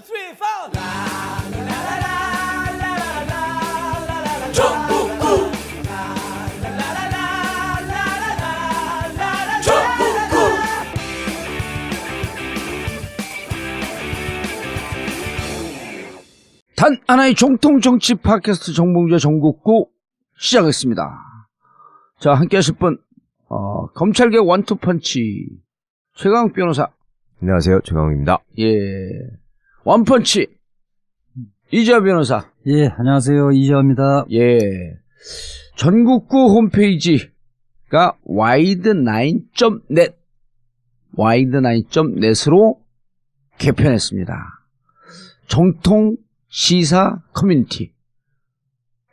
three, four. 전국구 전국구 단 하나의 정통 정치 팟캐스트 정봉주의 전국구 시작했습니다. 자, 함께 하실 분 검찰개 원투펀치 최강욱 변호사. 안녕하세요, 최강욱입니다. 예, 원펀치 이재화 변호사. 예, 안녕하세요. 이재화입니다. 예, 전국구 홈페이지가 wide9.net wide9.net으로 개편했습니다. 정통 시사 커뮤니티.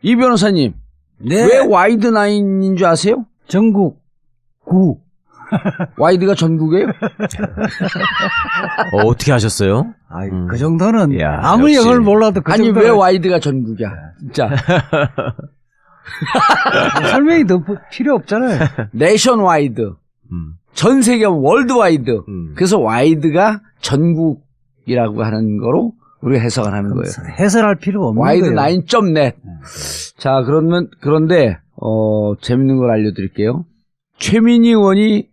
이 변호사님, 네. 왜 와이드9인 줄 아세요? 전국 9. 와이드가 전국이에요? 어떻게 하셨어요? 아이, 그 정도는 야, 아무리 역시. 영어를 몰라도 그 아니, 정도는 왜 와이드가 전국이야? 진짜. 설명이 더 필요 없잖아요. 내션 와이드. 전 세계 월드 와이드. 그래서 와이드가 전국이라고 하는 거로 우리가 해석을 하는 거예요. 해설할 필요가 없는 거예요. 와이드9.net. 자, 그런데 재밌는 걸 알려드릴게요. 최민희 의원이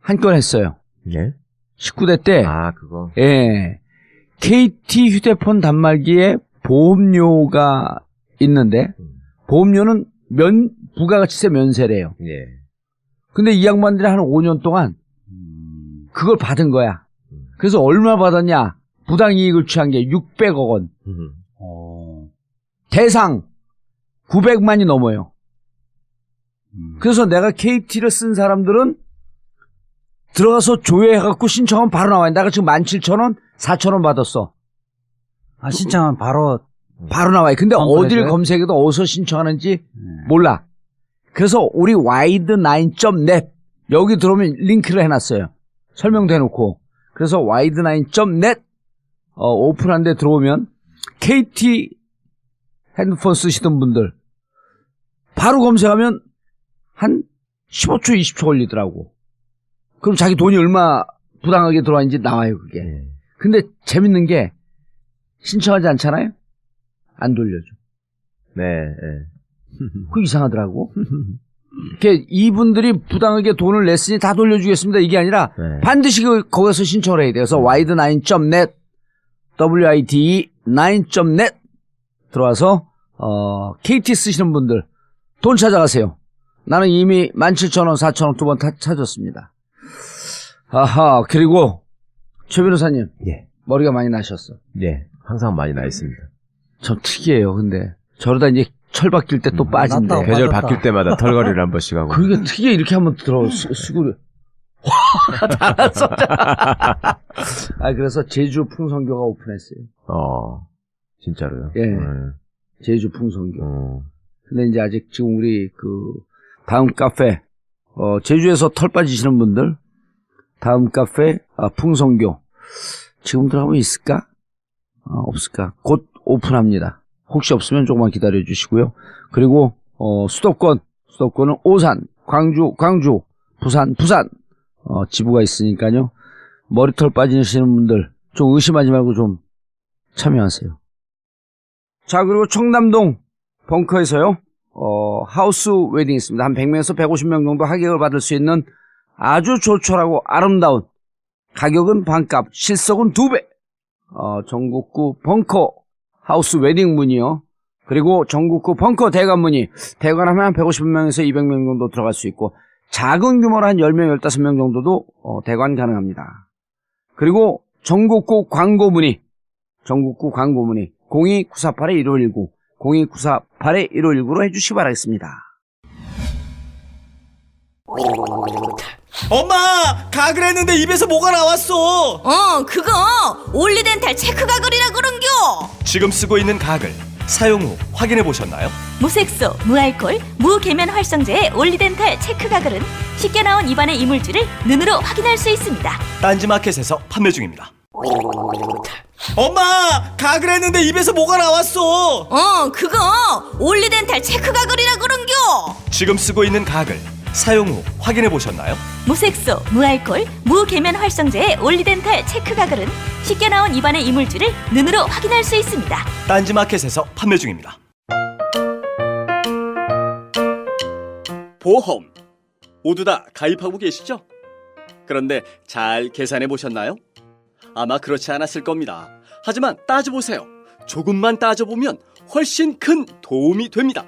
한 건 했어요. 예? 19대 때. 아, 그거. 예. KT 휴대폰 단말기에 보험료가 있는데, 보험료는 부가가치세 면세래요. 예. 근데 이 양반들이 한 5년 동안 그걸 받은 거야. 그래서 얼마 받았냐? 부당이익을 취한 게 600억 원. 대상 900만이 넘어요. 그래서 내가 KT를 쓴 사람들은 들어가서 조회해갖고 신청하면 바로 나와요. 내가 지금 17,000원, 4,000원 받았어. 아, 신청하면 바로 나와요. 근데 어딜 그래서요? 검색해도 어디서 신청하는지 몰라. 그래서 우리 wide9.net 여기 들어오면 링크를 해놨어요. 설명도 해놓고. 그래서 wide9.net 오픈한 데 들어오면 KT 핸드폰 쓰시던 분들 바로 검색하면 한 15초, 20초 걸리더라고. 그럼 자기 돈이 얼마 부당하게 들어왔는지 나와요, 그게. 근데 재밌는 게 신청하지 않잖아요? 안 돌려줘. 네, 예. 그거 이상하더라고. 이분들이 부당하게 돈을 냈으니 다 돌려주겠습니다. 이게 아니라 네. 반드시 거기서 신청을 해야 돼요. 그래서 wide9.net wide9.net 들어와서 KT 쓰시는 분들 돈 찾아가세요. 나는 이미 17,000원, 4,000원 두 번 찾았습니다. 아하, 그리고 최 변호사님. 예. 머리가 많이 나셨어. 예. 항상 많이 나 있습니다. 좀 특이해요. 근데 저러다 이제 철 바뀔 때 또 빠진대. 났다. 계절 맞았다. 바뀔 때마다 털거리를 한 번씩 하고. 그러니까 특이해. 이렇게 한번 들어 수구를. 와, 달았어. 그래서 제주 풍선교가 오픈했어요. 진짜로요? 예. 제주 풍선교. 근데 이제 아직 지금 우리 다음 카페, 제주에서 털 빠지시는 분들, 다음 카페, 풍선교. 지금 들어가면 있을까? 없을까? 곧 오픈합니다. 혹시 없으면 조금만 기다려 주시고요. 그리고, 수도권은 오산, 광주, 부산, 지부가 있으니까요. 머리털 빠지시는 분들, 좀 의심하지 말고 좀 참여하세요. 자, 그리고 청담동 벙커에서요, 하우스 웨딩 있습니다. 한 100명에서 150명 정도 하객을 받을 수 있는 아주 조촐하고 아름다운, 가격은 반값, 실속은 2배. 전국구 벙커 하우스 웨딩 문이요. 그리고 전국구 벙커 대관 문이, 대관하면 한 150명에서 200명 정도 들어갈 수 있고, 작은 규모로 한 10명, 15명 정도도 대관 가능합니다. 그리고 전국구 광고 문의 02-948-1519, 02-948-1519로 해주시기 바라겠습니다. 엄마, 가글 했는데 입에서 뭐가 나왔어. 그거 올리덴탈 체크 가글이라 그런겨. 지금 쓰고 있는 가글 사용 후 확인해 보셨나요? 무색소, 무알콜, 무계면 활성제의 올리덴탈 체크 가글은 쉽게 나온 입안의 이물질을 눈으로 확인할 수 있습니다. 딴지마켓에서 판매 중입니다. 엄마, 가글 했는데 입에서 뭐가 나왔어. 그거 올리덴탈 체크 가글이라 그런겨. 지금 쓰고 있는 가글 사용 후 확인해 보셨나요? 무색소, 무알콜, 무계면 활성제의 올리덴탈 체크 가글은 쉽게 나온 입안의 이물질을 눈으로 확인할 수 있습니다. 딴지마켓에서 판매 중입니다. 보험 모두 다 가입하고 계시죠? 그런데 잘 계산해 보셨나요? 아마 그렇지 않았을 겁니다. 하지만 따져보세요. 조금만 따져보면 훨씬 큰 도움이 됩니다.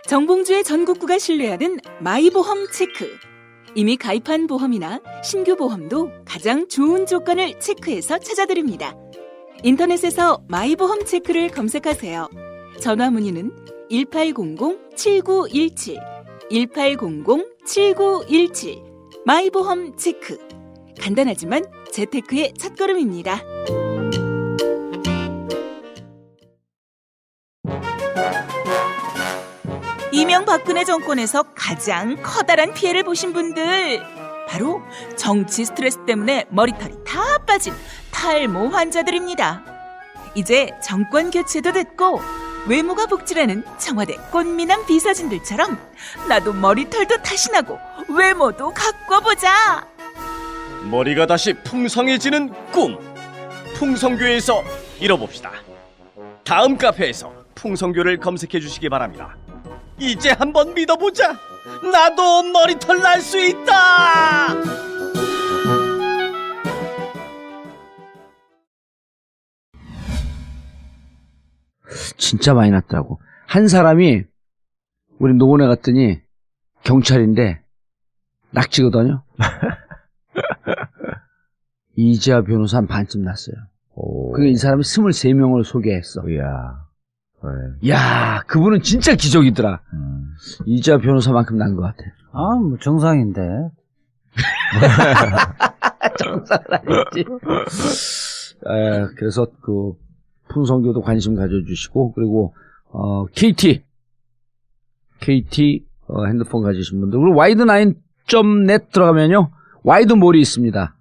정봉주의 전국구가 신뢰하는 마이보험 체크. 이미 가입한 보험이나 신규 보험도 가장 좋은 조건을 체크해서 찾아드립니다. 인터넷에서 마이보험 체크를 검색하세요. 전화 문의는 1800-7917, 1800-7917. 마이보험 체크. 간단하지만 재테크의 첫걸음입니다. 이명박근혜 정권에서 가장 커다란 피해를 보신 분들, 바로 정치 스트레스 때문에 머리털이 다 빠진 탈모 환자들입니다. 이제 정권 교체도 됐고 외모가 복지라는 청와대 꽃미남 비서진들처럼 나도 머리털도 다시 나고 외모도 가꿔보자. 머리가 다시 풍성해지는 꿈. 풍성교에서 이뤄봅시다. 다음 카페에서 풍성교를 검색해 주시기 바랍니다. 이제 한번 믿어보자. 나도 머리털 날 수 있다. 진짜 많이 났더라고. 한 사람이 우리 노원에 갔더니 경찰인데 낙지거든요. 이재하 변호사 한 반쯤 났어요. 그게 이 사람이 23명을 소개했어. 이야. 네. 야, 그분은 진짜 기적이더라. 이재하 변호사만큼 난 것 같아. 아, 뭐 정상인데. 정상은 아니지. 그래서 그 풍성교도 관심 가져주시고, 그리고 KT 핸드폰 가지신 분들, 그리고 와이드9.net 들어가면요 와이드몰이 있습니다.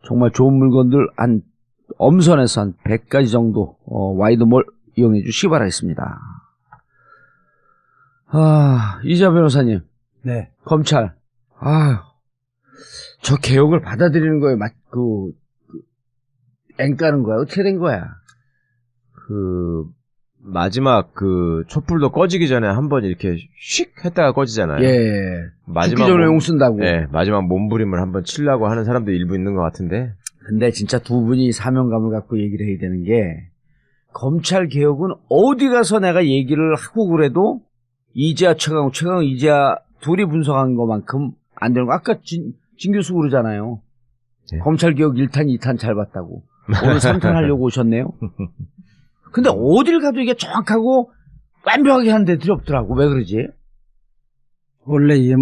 정말 좋은 물건들 한 엄선해서 한 100가지 정도 와이드몰 이용해 주시기 바라겠습니다. 이재하 변호사님, 네. 검찰, 저 개혁을 받아들이는 거에 앵까는 거야? 어떻게 된 거야? 마지막 촛불도 꺼지기 전에 한번 이렇게 휙 했다가 꺼지잖아요. 예. 마지막 죽기 전에 용 쓴다고. 예, 마지막 몸부림을 한번 치려고 하는 사람도 일부 있는 것 같은데. 근데 진짜 두 분이 사명감을 갖고 얘기를 해야 되는 게, 검찰 개혁은 어디 가서 내가 얘기를 하고 그래도 이재하 최강욱 이재하 둘이 분석한 것만큼 안 되는 거. 아까 진 교수 그러잖아요. 예. 검찰 개혁 1탄 2탄 잘 봤다고. 오늘 3탄 하려고 오셨네요. 근데 어딜 가도 이게 정확하고 완벽하게 하는 데들이 없더라고. 왜 그러지? 원래 이게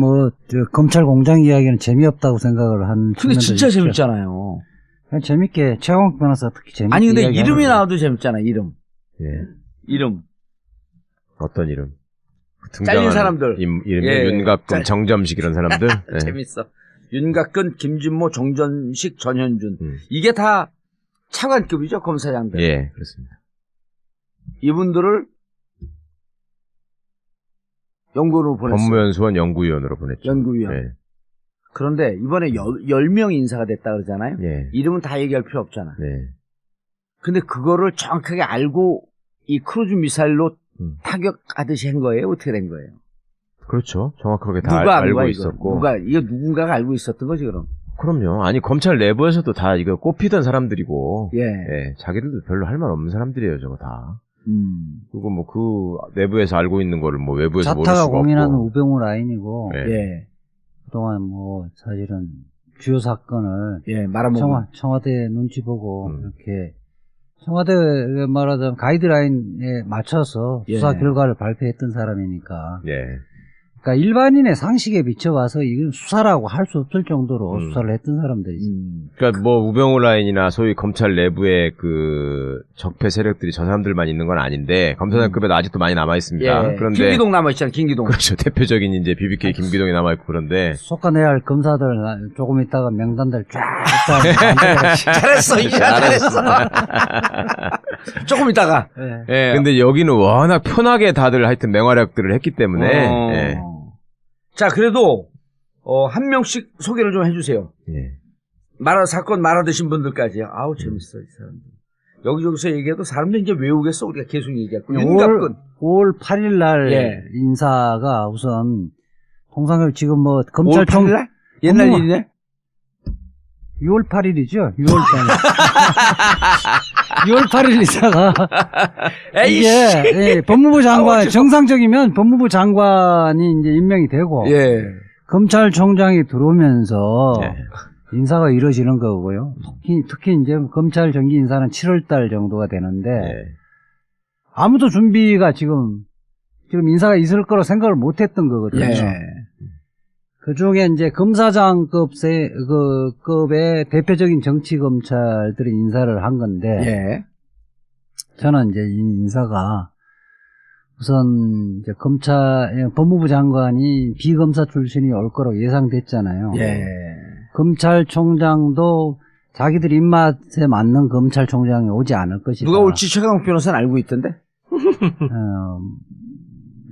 검찰 공장 이야기는 재미없다고 생각을 한. 근데 진짜 있죠. 재밌잖아요. 그냥 재밌게, 최강욱 변호사 특히 재밌게. 아니, 근데 이름이 나와도 재밌잖아, 이름. 예. 이름. 어떤 이름? 잘린 사람들. 이름이 예. 윤갑근, 정점식 이런 사람들. 예. 재밌어. 윤갑근, 김진모, 정전식, 전현준. 이게 다 차관급이죠, 검사장들. 예, 그렇습니다. 이분들을 연구로 보냈어요. 법무연수원 연구위원으로 보냈죠. 연구위원. 예. 그런데 이번에 10명 인사가 됐다 그러잖아요. 예. 이름은 다 얘기할 필요 없잖아. 네. 근데 그거를 정확하게 알고 이 크루즈 미사일로 타격하듯이 한 거예요? 어떻게 된 거예요? 그렇죠. 정확하게 다 누가 알고 이거? 있었고. 이거 누군가가 알고 있었던 거지, 그럼? 그럼요. 아니, 검찰 내부에서도 다 이거 꼽히던 사람들이고. 예. 예. 자기들도 별로 할 말 없는 사람들이에요, 저거 다. 그리고 뭐 내부에서 알고 있는 거를 뭐 외부에서 모를 수가 자타가 없고. 공인하는 우병우 라인이고. 예. 예. 그동안 사실은 주요 사건을. 예, 말아먹은. 청와대 눈치 보고, 이렇게. 청와대 말하자면 가이드라인에 맞춰서 예. 수사 결과를 발표했던 사람이니까. 예. 그러니까 일반인의 상식에 비춰봐서 이건 수사라고 할 수 없을 정도로 수사를 했던 사람들이지. 그러니까 뭐 우병우 라인이나 소위 검찰 내부의 그 적폐 세력들이 저 사람들만 있는 건 아닌데 검사장급에도 아직도 많이 남아 있습니다. 예. 그런데 김기동 남아있잖아, 김기동. 그렇죠. 대표적인 이제 BBK 김기동이 남아 있고 그런데 속아내야 할 검사들 조금 있다가 명단들 쫙 잘했어, 이제 잘했어. 조금 있다가. 예. 근데 여기는 워낙 편하게 다들 하여튼 맹활약들을 했기 때문에 예. 자, 그래도 한 명씩 소개를 좀 해주세요. 예. 사건 말아드신 분들까지. 아우 재밌어 이 사람들. 여기저기서 얘기해도 사람들 이제 외우겠어. 우리가 계속 얘기했고. 윤갑근. 5월 8일 날 예. 인사가 우선 통상적으로 지금 뭐 5월 검찰청 8일 날? 옛날 어머. 일이네. 6월 8일이죠. 6월 8일. 6월 8일 인사가 이게 예, 법무부 장관 정상적이면 법무부 장관이 이제 임명이 되고 예. 검찰총장이 들어오면서 예. 인사가 이루어지는 거고요. 특히 이제 검찰 정기 인사는 7월 달 정도가 되는데 예. 아무도 준비가 지금 인사가 있을 거로 생각을 못 했던 거거든요. 예. 그 중에 이제 검사장급의 대표적인 정치 검찰들이 인사를 한 건데, 예. 저는 이제 이 인사가 우선 이제 법무부 장관이 비검사 출신이 올 거라고 예상됐잖아요. 예. 검찰총장도 자기들 입맛에 맞는 검찰총장이 오지 않을 것이다. 누가 올지 최강욱 변호사는 알고 있던데?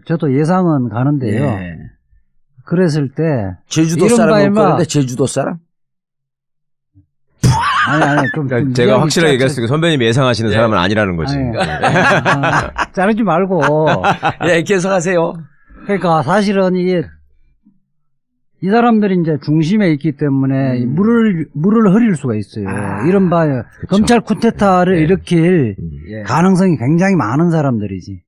저도 예상은 가는데요. 예. 그랬을 때 제주도 이른바 사람 올 이마- 거는데 제주도 사람? 아니 좀 그러니까 제가 확실하게 얘기했으니까 선배님이 예상하시는 사람은 아니라는 거지. 아니, 자르지 말고. 예, 계속하세요. 그러니까 사실은 이게 이 사람들이 이제 중심에 있기 때문에 물을 흐릴 수가 있어요. 이른바 검찰 쿠데타를 일으킬 예. 가능성이 굉장히 많은 사람들이지.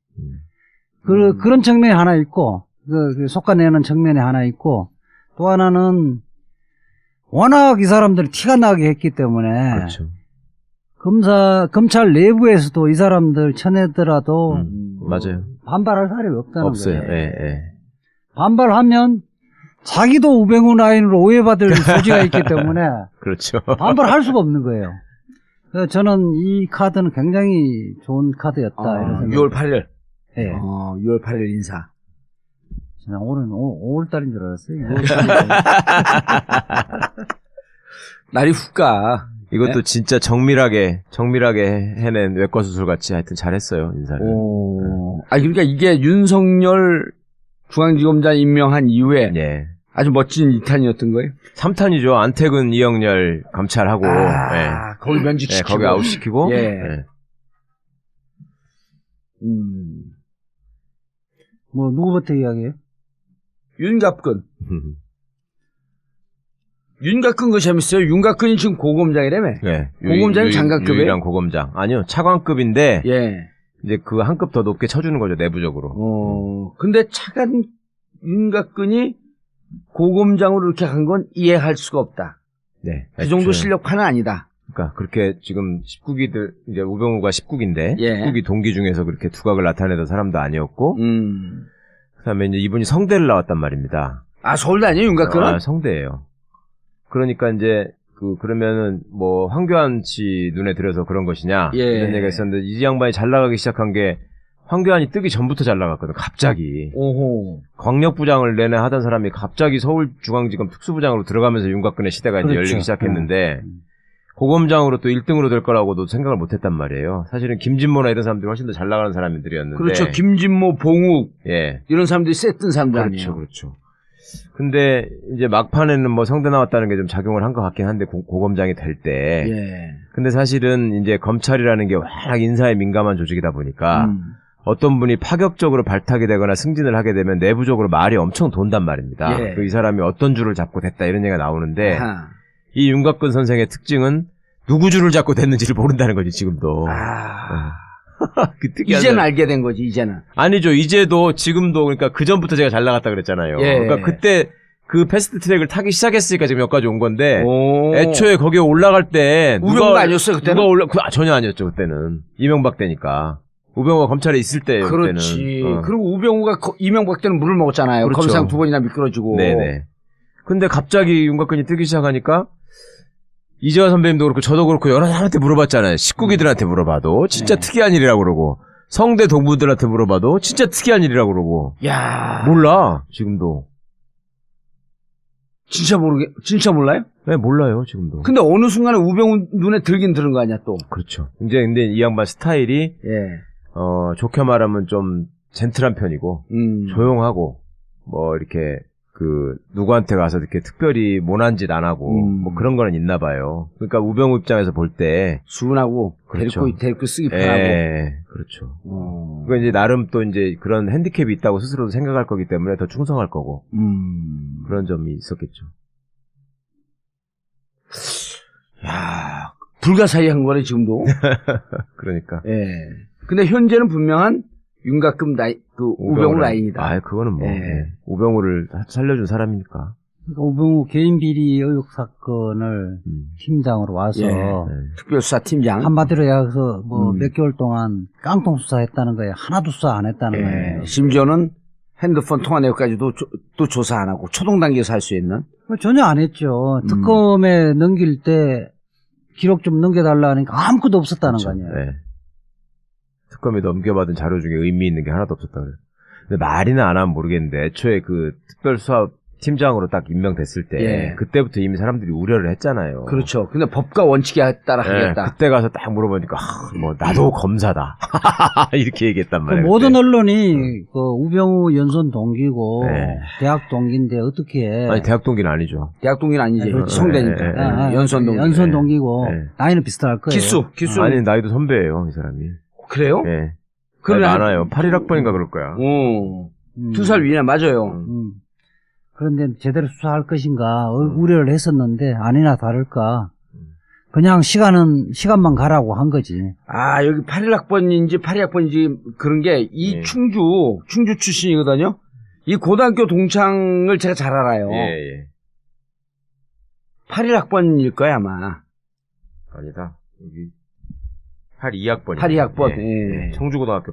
그런 측면이 하나 있고, 그 속아내는 측면이 하나 있고, 또 하나는 워낙 이 사람들이 티가 나게 했기 때문에 그렇죠. 검찰 내부에서도 이 사람들 쳐내더라도 맞아요. 반발할 사람이 없다는 없어요. 거예요. 예, 예. 반발하면 자기도 우병우 라인으로 오해받을 소지가 있기 때문에 그렇죠. 반발할 수가 없는 거예요. 그래서 저는 이 카드는 굉장히 좋은 카드였다. 이런 생각. 6월 8일. 예. 6월 8일 인사. 오늘은 5월달인 줄 알았어요. 6월달인 날이 훅 가. 이것도 진짜 정밀하게 해낸 외과 수술 같이 하여튼 잘했어요 인사를. 그러니까 이게 윤석열 중앙지검장 임명한 이후에 예. 아주 멋진 2탄이었던 거예요. 3탄이죠. 안태근, 이영렬 감찰하고 예. 거기 면직시키고. 거기 아웃시키고. 예. 예. 뭐 누구부터 이야기해요? 윤갑근. 윤갑근 거 재밌어요. 윤갑근이 지금 고검장이라며. 예. 고검장이 장관급이에요? 유일한 고검장. 아니요. 차관급인데 예. 이제 그 한 급 더 높게 쳐주는 거죠 내부적으로. 근데 차관 윤갑근이 고검장으로 이렇게 간 건 이해할 수가 없다. 네. 그 정도 실력파는 아니다. 그러니까 그렇게 지금 19기들 이제 우병우가 19기인데 예. 19기 동기 중에서 그렇게 두각을 나타내던 사람도 아니었고 그다음에 이제 이분이 성대를 나왔단 말입니다. 서울대 아니에요, 윤갑근은? 성대예요. 그러니까 이제 그러면은 뭐 황교안 씨 눈에 들어서 그런 것이냐 예. 이런 얘기가 있었는데 이 양반이 잘 나가기 시작한 게 황교안이 뜨기 전부터 잘 나갔거든. 갑자기. 오호. 광역부장을 내내 하던 사람이 갑자기 서울중앙지검 특수부장으로 들어가면서 윤곽근의 시대가 이제 그렇죠. 열리기 시작했는데 고검장으로 또 1등으로 될 거라고도 생각을 못 했단 말이에요. 사실은 김진모나 이런 사람들이 훨씬 더 잘 나가는 사람들이었는데. 그렇죠. 김진모, 봉욱 예. 이런 사람들이 셌던 사람들 그렇죠. 아니에요. 그렇죠. 근데 이제 막판에는 뭐 성대 나왔다는 게 좀 작용을 한 것 같긴 한데 고검장이 될 때. 예. 근데 사실은 이제 검찰이라는 게 워낙 인사에 민감한 조직이다 보니까 어떤 분이 파격적으로 발탁이 되거나 승진을 하게 되면 내부적으로 말이 엄청 돈단 말입니다. 예. 이 사람이 어떤 줄을 잡고 됐다 이런 얘기가 나오는데 아하. 이 윤곽근 선생의 특징은 누구 줄을 잡고 됐는지를 모른다는 거지 지금도. 그 특이한 이제는 사람. 알게 된 거지, 이제는. 아니죠. 이제도 지금도 그러니까 그 전부터 제가 잘 나갔다 그랬잖아요. 예. 그러니까 그때 그 패스트 트랙을 타기 시작했으니까 지금 여기까지 온 건데 오. 애초에 거기에 올라갈 때 우병우가 아니었어요, 그때는? 전혀 아니었죠 그때는. 이명박 때니까. 우병우가 검찰에 있을 때 그렇지. 그때는. 그리고 우병우가 이명박 때는 물을 먹었잖아요. 그렇죠. 검사장 2번이나 미끄러지고. 네네. 근데 갑자기 윤곽근이 뜨기 시작하니까 이재화 선배님도 그렇고 저도 그렇고 여러 사람한테 물어봤잖아요. 식구기들한테 물어봐도 진짜 네. 특이한 일이라고 그러고 성대 동무들한테 물어봐도 진짜 특이한 일이라고 그러고 야, 몰라 지금도. 진짜 몰라요? 네 몰라요 지금도. 근데 어느 순간에 우병우 눈에 들긴 들은 거 아니야 또. 그렇죠. 이제 근데 이 양반 스타일이 예. 좋게 말하면 좀 젠틀한 편이고 조용하고 뭐 이렇게 그 누구한테 가서 이렇게 특별히 모난 짓 안 하고 뭐 그런 거는 있나 봐요. 그러니까 우병우 입장에서 볼 때 수근하고 그렇죠. 데리고 쓰기 편하고. 예, 그렇죠. 그거 이제 나름 또 이제 그런 핸디캡이 있다고 스스로도 생각할 거기 때문에 더 충성할 거고 그런 점이 있었겠죠. 야, 불가사의한 거네 지금도. 그러니까. 예. 근데 현재는 분명한 윤곽금 우병우 라인이다. 아, 그거는 뭐 예. 예. 우병우를 살려준 사람이니까. 그러니까 우병우 개인 비리 의혹 사건을 팀장으로 와서 예. 특별수사팀장. 한마디로 해서 뭐 음. 몇 개월 동안 깡통 수사했다는 거예요. 하나도 수사 안 했다는 거예요. 예. 심지어는 핸드폰 통화 내역까지도 또 조사 안 하고 초동 단계에서 할 수 있는. 전혀 안 했죠. 특검에 넘길 때 기록 좀 넘겨달라 하니까 아무것도 없었다는 그렇죠. 거 아니에요. 예. 특검에 넘겨받은 자료 중에 의미 있는 게 하나도 없었다 그래요. 근데 말이나 안 하면 모르겠는데 애초에 그 특별수사 팀장으로 딱 임명됐을 때 예. 그때부터 이미 사람들이 우려를 했잖아요. 그렇죠. 근데 법과 원칙에 따라 예, 하겠다. 그때 가서 딱 물어보니까 뭐 나도 검사다 이렇게 얘기했단 그 말이에요. 모든 언론이 그 우병우 연선 동기고 네. 대학 동기인데 어떻게 아니 대학 동기는 아니죠. 대학 동기는 아니지. 그렇죠. 성대니까. 예, 예, 예. 연선 동기. 연선 동기고 예. 나이는 비슷할 거예요. 기수. 아니 나이도 선배예요 이 사람이. 그래요? 예. 그러면 나이 많아요. 81학번인가 그럴 거야. 오. 음. 2살 위나 맞아요. 그런데 제대로 수사할 것인가 우려를 했었는데 아니나 다를까 그냥 시간만 가라고 한 거지. 아, 여기 81학번인지 82학번인지 그런 게 이 예. 충주 출신이거든요. 이 고등학교 동창을 제가 잘 알아요. 예. 81학번일 거야, 아마. 아니다. 여기 82학번이요. 82학번. 예. 청주고등학교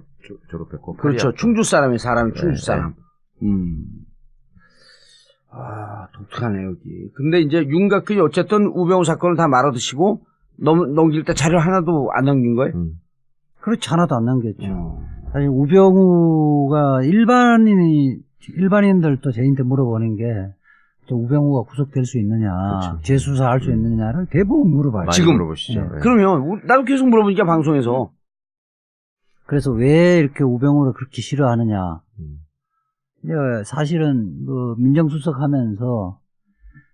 졸업했고. 그렇죠. 82학번. 충주 사람이 충주 네, 사람. 아, 독특하네, 여기. 근데 이제 윤곽근이 어쨌든 우병우 사건을 다 말아드시고 넘길 때 자료 하나도 안 넘긴 거예요? 그렇지 하나도 안 남겼죠. 사실 우병우가 일반인들도 저희한테 물어보는 게 우병우가 구속될 수 있느냐, 그렇죠. 재수사할 수 있느냐를 대부분 물어봐요. 많이 지금 물어보시죠. 네. 예. 그러면 나도 계속 물어보니까 방송에서 그래서 왜 이렇게 우병우를 그렇게 싫어하느냐. 이제 사실은 그 민정수석하면서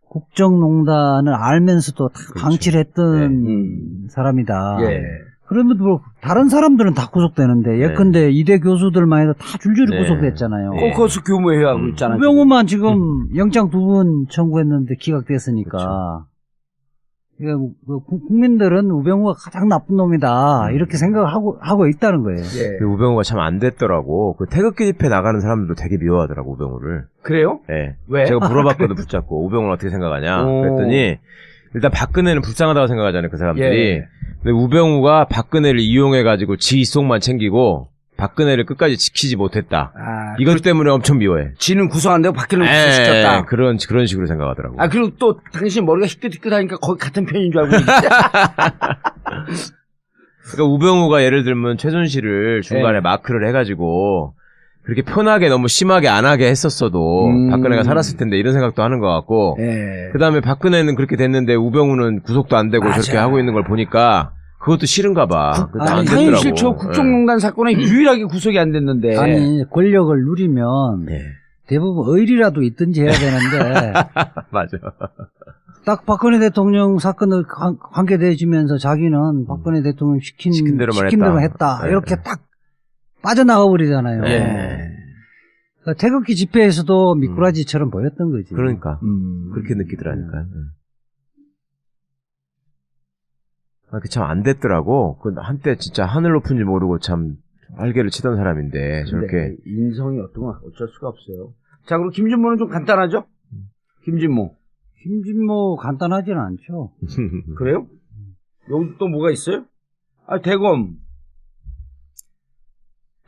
국정농단을 알면서도 다 그렇죠. 방치를 했던 사람이다. 예. 그럼에도 불구하고 다른 사람들은 다 구속되는데 예컨대 이대 교수들만 해도 다 줄줄이 네. 구속됐잖아요. 예. 코커스 교무회 하고 있잖아요. 우병우만 지금 영장 2번 청구했는데 기각됐으니까. 그러니까 국민들은 우병우가 가장 나쁜 놈이다 이렇게 생각하고 있다는 거예요. 예. 그 우병우가 참 안 됐더라고. 그 태극기 집회 나가는 사람들도 되게 미워하더라고 우병우를. 그래요? 예. 왜? 제가 물어봤거든 붙잡고 우병우는 어떻게 생각하냐. 오. 그랬더니 일단 박근혜는 불쌍하다고 생각하잖아요 그 사람들이. 예. 근데 우병우가 박근혜를 이용해가지고 지 이속만 챙기고 박근혜를 끝까지 지키지 못했다. 아, 이것 때문에 엄청 미워해. 지는 구속 안 되고 박근혜를 구속시켰다. 예, 그런 식으로 생각하더라고. 아, 그리고 또 당신 머리가 희끗희끗하니까 거의 같은 편인 줄 알고 있는데. 그러니까 우병우가 예를 들면 최순실을 중간에 예. 마크를 해가지고 그렇게 편하게 너무 심하게 안 하게 했었어도 박근혜가 살았을 텐데 이런 생각도 하는 것 같고 예. 그 다음에 박근혜는 그렇게 됐는데 우병우는 구속도 안 되고 맞아. 저렇게 하고 있는 걸 보니까 그것도 싫은가 봐. 그래서 안 당연히 됐더라고. 싫죠. 국정농단 사건에 유일하게 구속이 안 됐는데. 아니 권력을 누리면 예. 대부분 의리라도 있든지 해야 되는데 맞아. 딱 박근혜 대통령 사건을 관계돼지면서 자기는 박근혜 대통령 시킨 대로만 했다. 예. 이렇게 딱 빠져나가 버리잖아요. 예. 그러니까 태극기 집회에서도 미꾸라지처럼 보였던 거지. 그러니까 그렇게 느끼더라니까요. 참 안 됐더라고. 그 한때 진짜 하늘 높은지 모르고 참 알개를 치던 사람인데 저렇게 인성이 어쩔 수가 없어요. 자, 그리고 김진모는 좀 간단하죠? 김진모 간단하진 않죠. 그래요? 여기 또 뭐가 있어요? 아, 대검.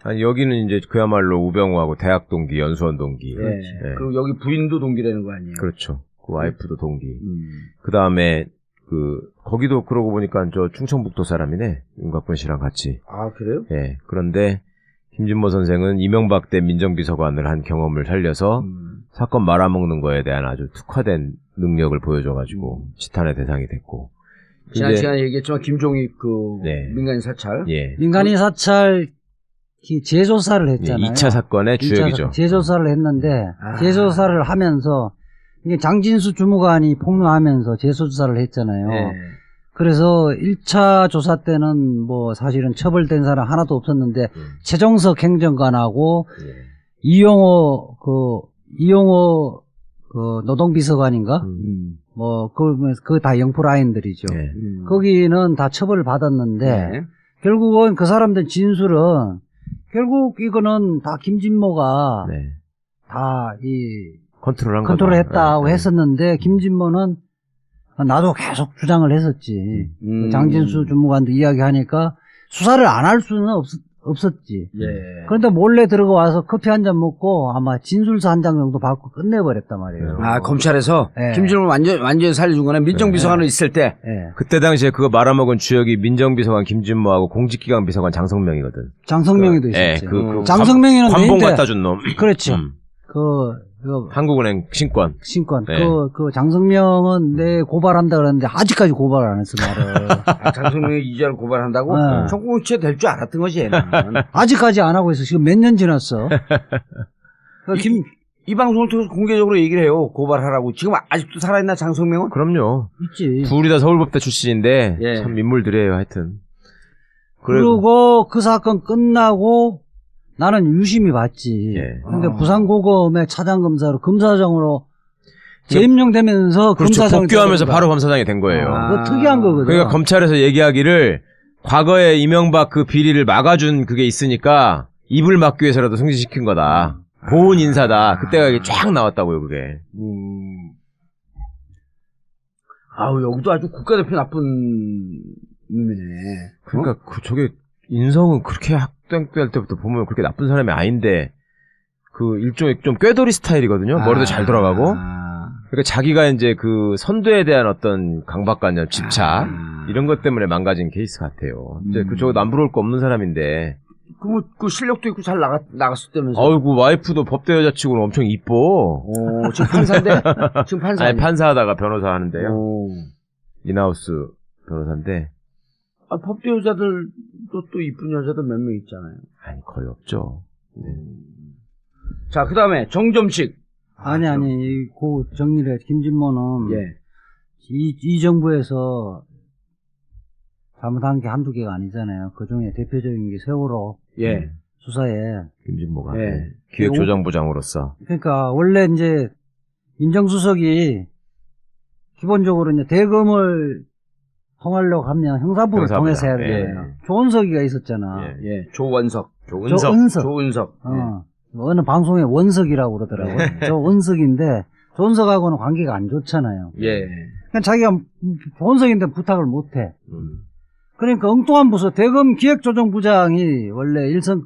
아니, 여기는 이제 그야말로 우병우하고 대학 동기, 연수원 동기. 예. 예. 그리고 여기 부인도 동기라는 거 아니에요? 그렇죠. 그 와이프도 동기. 음. 그 다음에 거기도 그러고 보니까 저 충청북도 사람이네. 윤곽근 씨랑 같이. 아, 그래요? 예. 그런데 김진모 선생은 이명박 때 민정비서관을 한 경험을 살려서 사건 말아먹는 거에 대한 아주 특화된 능력을 보여줘가지고 지탄의 대상이 됐고. 지난 이제- 시간에 얘기했지만 김종익 네. 민간인 사찰. 예. 민간인 사찰 재조사를 예, 했잖아요. 2차 사건의 2차 주역이죠. 재조사를 했는데 아. 재조사를 하면서 이게 장진수 주무관이 폭로하면서 재수조사를 했잖아요. 예. 그래서 1차 조사 때는 뭐 사실은 처벌된 사람 하나도 없었는데 최정석 행정관하고 예. 이용호 노동비서관인가? 뭐 그 다 영포 라인들이죠. 예. 거기는 다 처벌을 받았는데 네. 결국은 그 사람들 진술은 결국 이거는 다 김진모가 네. 다 이 컨트롤한 컨트롤 거다. 했다고 예. 했었는데 김진모는 나도 계속 주장을 했었지. 그 장진수 주무관도 이야기하니까 수사를 안 할 수는 없었지. 예. 그런데 몰래 들어가서 커피 한 잔 먹고 아마 진술서 한 장 정도 받고 끝내버렸단 말이에요. 아, 검찰에서 예. 김준호를 완전히 살려준 거네. 민정비서관으로 있을 때. 예. 그때 당시에 그거 말아먹은 주역이 민정비서관 김진모하고 공직기강 비서관 장성명이거든. 장성명이도 예, 있었지. 그 장성명이는 관봉 이제- 갖다 준 놈. 그렇죠. 음. 그 한국은행 신권. 신권. 네. 그 장성명은 내 고발한다 그러는데 아직까지 고발을 안 했어, 말을. 아, 장성명이 이자를 고발한다고? 네. 정권유치가 될 줄 알았던 거지, 얘는. 아직까지 안 하고 있어. 지금 몇 년 지났어. 그 이 방송을 통해서 공개적으로 얘기를 해요. 고발하라고. 지금 아직도 살아있나, 장성명은? 그럼요. 있지. 둘이 다 서울법대 출신인데 예. 참 인물들이에요, 하여튼. 그리고 그 사건 끝나고 나는 유심히 봤지. 예. 근데 부산고검의 차장검사로 검사장으로 재임용되면서 그렇죠. 검사장이 복귀하면서 되는 바로 거야. 검사장이 된 거예요. 그거 특이한 거거든. 그러니까 검찰에서 얘기하기를 과거에 이명박 그 비리를 막아준 그게 있으니까 입을 막기 위해서라도 승진시킨 거다. 보훈 인사다. 그때가 이게 쫙 나왔다고요, 그게. 아우, 여기도 아주 국가대표 나쁜 놈이네. 그러니까 저게 인성은 그렇게 학생때 때부터 보면 그렇게 나쁜 사람이 아닌데 그 일종의 좀 꾀돌이 스타일이거든요. 머리도 잘 돌아가고. 그러니까 자기가 이제 그 선두에 대한 어떤 강박관념, 집착 이런 것 때문에 망가진 케이스 같아요. 이제 저거 남부러울 거 없는 사람인데. 그 실력도 있고 잘 나갔었다면서. 어이구 와이프도 법대 여자치고는 엄청 이뻐. 지금 판사인데? 지금 판사. 아니 판사하다가 변호사 하는데요. 오. 인하우스 변호사인데. 아, 법대 여자들도 또 이쁜 여자들 몇 명 있잖아요. 아니 거의 없죠. 네. 자, 그 다음에 정점식. 아니, 그 정리를 해. 김진모는 예. 이 정부에서 잘못한 게 한두 개가 아니잖아요. 그 중에 대표적인 게 세월호 예. 수사에. 김진모가 예. 네. 기획조정부장으로서. 그러니까 원래 이제 민정수석이 기본적으로 이제 대검을 통하려고 하면 형사부를 형사부장. 통해서 해야 되잖아요. 조은석이가 있었잖아. 예. 예. 조원석. 조은석. 어느 방송에 원석이라고 그러더라고요. 조은석인데 조은석하고는 관계가 안 좋잖아요. 예. 그러니까 자기가 조은석인데 부탁을 못 해. 그러니까 엉뚱한 부서 대검 기획조정부장이 원래 일선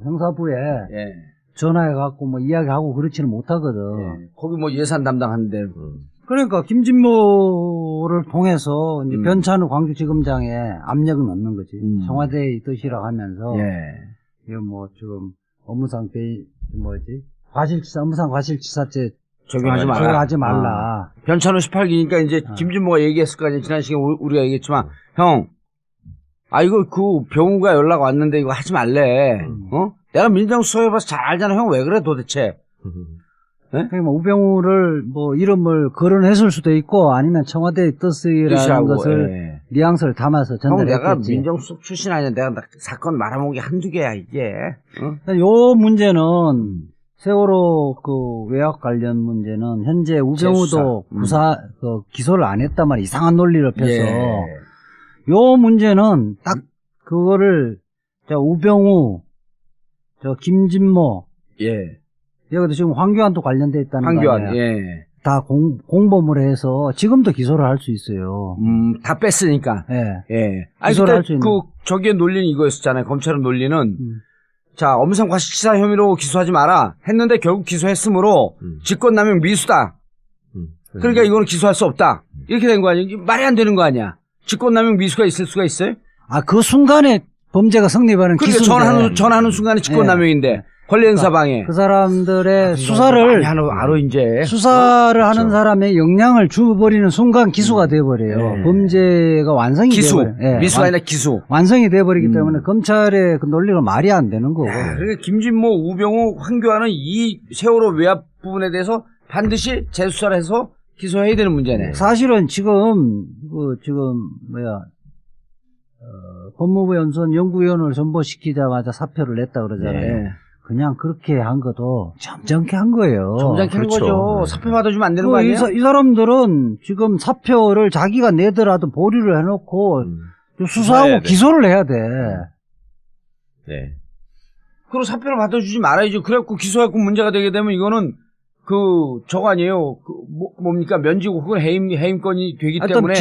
형사부에 예. 전화해갖고 뭐 이야기하고 그렇지는 못하거든. 예. 거기 뭐 예산 담당하는데. 그러니까 김진모를 통해서 이제 변찬우 광주지검장에 압력을 넣는 거지. 청와대의 뜻이라고 하면서 예. 이거 뭐 지금 업무상 업무상 과실치사죄 적용하지 말라. 변찬호 18기니까 이제 김진모가 얘기했을 거 아니에요. 지난 시간에 우리가 얘기했지만, 형, 이거 그 병우가 연락 왔는데 이거 하지 말래. 내가 민정수석해봐서 잘 알잖아. 형 왜 그래 도대체? 그러니까 뭐 우병우를 뭐 이름을 거론했을 수도 있고 아니면 청와대의 뜻이라는 것을 뉘앙스를 담아서 형 전달했겠지. 내가 민정수석 출신 아니야. 내가 사건 말아먹은 게 한두 개야 이게. 요 문제는 세월호 그 외압 관련 문제는 현재 우병우도 기소를 안 했단 말이야. 이상한 논리를 펴서. 요 문제는 딱 그거를 우병우, 김진모, 여기도 지금 황교안도 관련돼 있다는 거 아니야. 다 공범을 해서 지금도 기소를 할 수 있어요. 다 뺐으니까. 예. 아니, 기소를 할 수 그때 있는. 저기에 논리는 이거였었잖아요. 검찰의 논리는 자, 업무상 과실치사 혐의로 기소하지 마라 했는데 결국 기소했으므로 직권남용 미수다. 그러니까 이거는 기소할 수 없다. 이렇게 된 거 아니야? 이게 말이 안 되는 거 아니야? 직권남용 미수가 있을 수가 있어요? 아, 그 순간에 범죄가 성립하는 그러니까 기수인데. 전하는 순간에 직권남용인데 권리행사 방해. 그 사람들의 많이 수사를 알아 이제. 수사를 하는 사람의 역량을 주어버리는 순간 기수가 돼버려요. 네. 범죄가 완성이 기수. 돼버려요. 예, 미수가 아니라 기수. 완성이 돼버리기 때문에 검찰의 그 논리가 말이 안 되는 거고. 그러니까 김진모, 우병우, 황교안은 이 세월호 외압 부분에 대해서 반드시 재수사를 해서 기소해야 되는 문제네. 사실은 지금 법무부 연수원 연구위원을 선보시키자마자 사표를 냈다 그러잖아요. 네. 그냥 그렇게 한 것도 점잖게 한 거예요. 점잖게 한 그렇죠. 거죠. 사표 받아주면 안 되는 거 아니에요? 이 사람들은 지금 사표를 자기가 내더라도 보류를 해놓고 좀 수사하고 수사해야 돼. 기소를 해야 돼. 네. 그리고 사표를 받아주지 말아야죠. 그래갖고 기소해갖고 문제가 되게 되면 이거는 저거 아니에요. 뭡니까? 면지고 그건 해임권이 되기 때문에.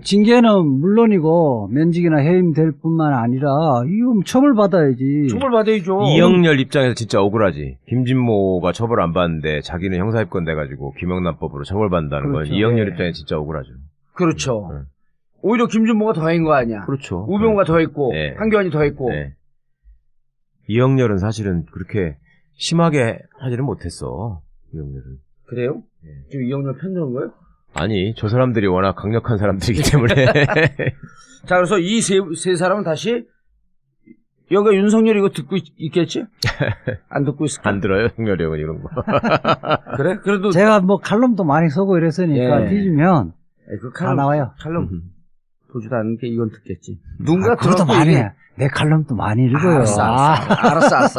징계는 물론이고 면직이나 해임될 뿐만 아니라 이건 처벌받아야지. 처벌받아야죠. 이영렬 입장에서 진짜 억울하지. 김진모가 처벌 안 받는데 자기는 형사입건 돼가지고 김영란법으로 처벌받는다는 그렇죠. 건 이영렬 네. 입장에 진짜 억울하죠. 그렇죠. 네. 오히려 김준모가 더한 거 아니야. 그렇죠. 우병우가 더했고, 네. 황교안이 더했고. 네. 이영렬은 사실은 그렇게 심하게 하지는 못했어. 이영렬은. 그래요? 지금 이영렬 편드는 거예요? 아니, 저 사람들이 워낙 강력한 사람들이기 때문에. 자, 그래서 이 세 사람은 다시 여기가 윤석열이 이거 듣고 있겠지? 안 듣고 있을까? 안 들어요, 형렬이 형은 이런 거. 그래? 그래도 제가 뭐 칼럼도 많이 쓰고 이랬으니까 예. 뒤지면 그 다 나와요. 칼럼 보지도 않는 게 이건 듣겠지. 누군가 그것도 들었고 많이 이게- 해. 내 칼럼도 많이 읽어요. 알았어.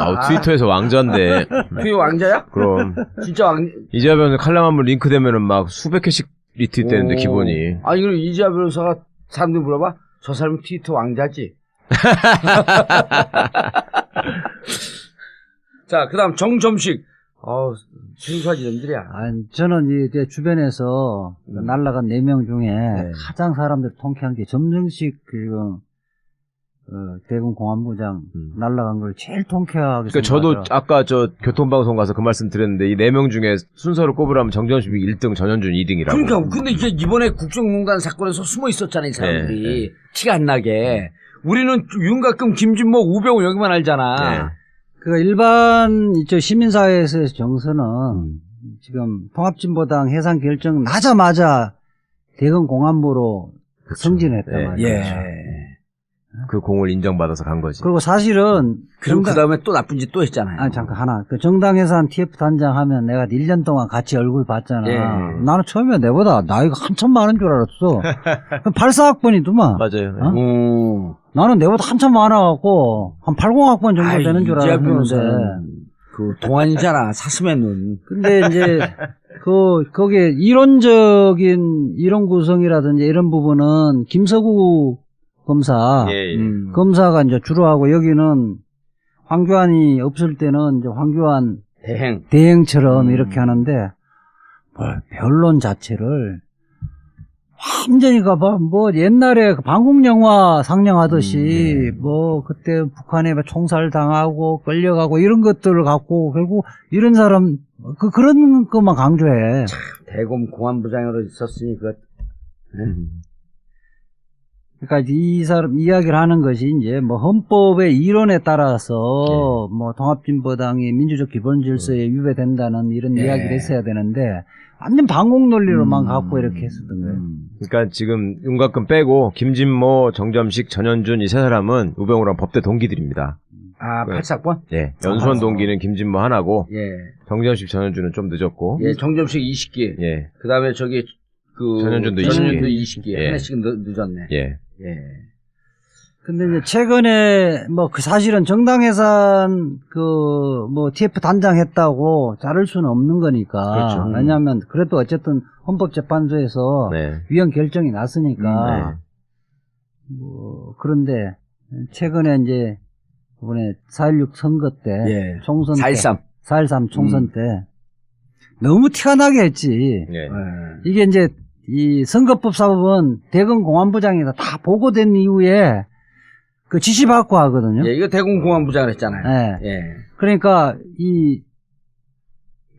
아우, 트위터에서 왕자인데. 트위 왕자야? 그럼. 진짜 이재하 변호사 칼럼 한번 링크되면은 막 수백 개씩 리트윗 되는데, 기본이. 아니, 그럼 이재하 변호사가 사람들 물어봐? 저 사람이 트위터 왕자지? 자, 그 다음 정점식. 순수한 이름들이야. 저는 이제 주변에서 날라간 4명 중에 네. 가장 사람들 통쾌한 게 점정식 대검 공안부장 날라간 걸 제일 통쾌하게 그러니까 저도 생각하더라고요. 아까 교통방송 가서 그 말씀 드렸는데, 이 4명 중에 순서를 꼽으라면 정전식이 1등, 전현준 2등이라고. 그러니까, 근데 이게 이번에 국정농단 사건에서 숨어 있었잖아, 이 사람들이. 티가 안 나게. 우리는 윤곽금, 김진모, 우병우 여기만 알잖아. 그 일반 시민사회에서의 정서는 지금 통합진보당 해산 결정 나자마자 대검 공안부로 승진했단 네. 말이에요. 예. 그 공을 인정받아서 간 거지. 그리고 사실은 그리고 그 다음에 또 나쁜 짓 또 했잖아요. 잠깐 하나. 그 정당 해산 TF 단장 하면 내가 1년 동안 같이 얼굴 봤잖아. 예. 나는 처음에 내보다 나이가 한참 많은 줄 알았어. 84학번이더만. 맞아요. 나는 내보다 한참 많아갖고 한 80학번 정도 되는 줄 이재학 알았는데. 변호사는 그 동안이잖아. 사슴의 눈. 근데 이제 거기에 이론적인 이론 구성이라든지 이런 부분은 김서구 검사, 예. 검사가 이제 주로 하고 여기는 황교안이 없을 때는 이제 황교안 대행처럼 이렇게 하는데 변론 자체를 완전히 뭐 옛날에 방공 영화 상영하듯이 뭐 그때 북한에 총살 당하고 끌려가고 이런 것들을 갖고 결국 이런 사람 그런 것만 강조해. 대검 공안부장으로 있었으니 그러니까 이 사람 이야기를 하는 것이 이제 뭐 헌법의 이론에 따라서 뭐 통합진보당이 민주적 기본 질서에 위배된다는 이런 이야기를 했어야 되는데 완전 방공 논리로만 갖고 이렇게 했었던 거예요. 그러니까 지금 윤곽금 빼고 김진모, 정점식, 전현준 이 세 사람은 우병우랑 법대 동기들입니다. 아, 84번? 예. 연수원 동기는 김진모 하나고 예. 정점식, 전현준은 좀 늦었고. 예, 정점식 20기. 예. 그 다음에 전현준도 20기. 예. 하나씩 늦었네. 예. 예. 근데 이제 최근에 뭐 사실은 정당 해산 뭐 TF 단장 했다고 자를 수는 없는 거니까. 그렇죠. 왜냐하면 그래도 어쨌든 헌법재판소에서 네. 위헌 결정이 났으니까. 뭐 그런데 최근에 이제 이번에 4.16 선거 때 예. 총선 4.13 총선 때 너무 티가 나게 했지. 예. 이게 이제 이 선거법 사법은 대검 공안부장에서 다 보고된 이후에 그 지시 받고 하거든요. 예, 이거 대공공안부장을 했잖아요. 예. 예. 그러니까 이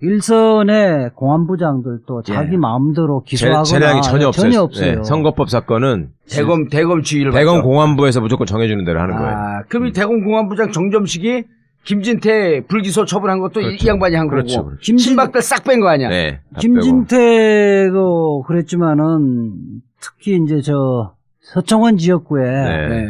일선의 공안부장들도 자기 마음대로 기소하거나 재량이 전혀 없어요. 없어요. 네, 선거법 사건은 대검 지휘를 대검 받죠. 공안부에서 무조건 정해주는 대로 하는 거예요. 아, 그럼 이 대검공안부장 정점식이 김진태 불기소 처분한 것도 그렇죠. 이 양반이 한 그렇죠, 거고 그렇죠. 친박들 싹 뺀 거 아니야? 네. 다 빼고. 김진태도 그랬지만은 특히 이제 저 서청원 지역구에 네. 네.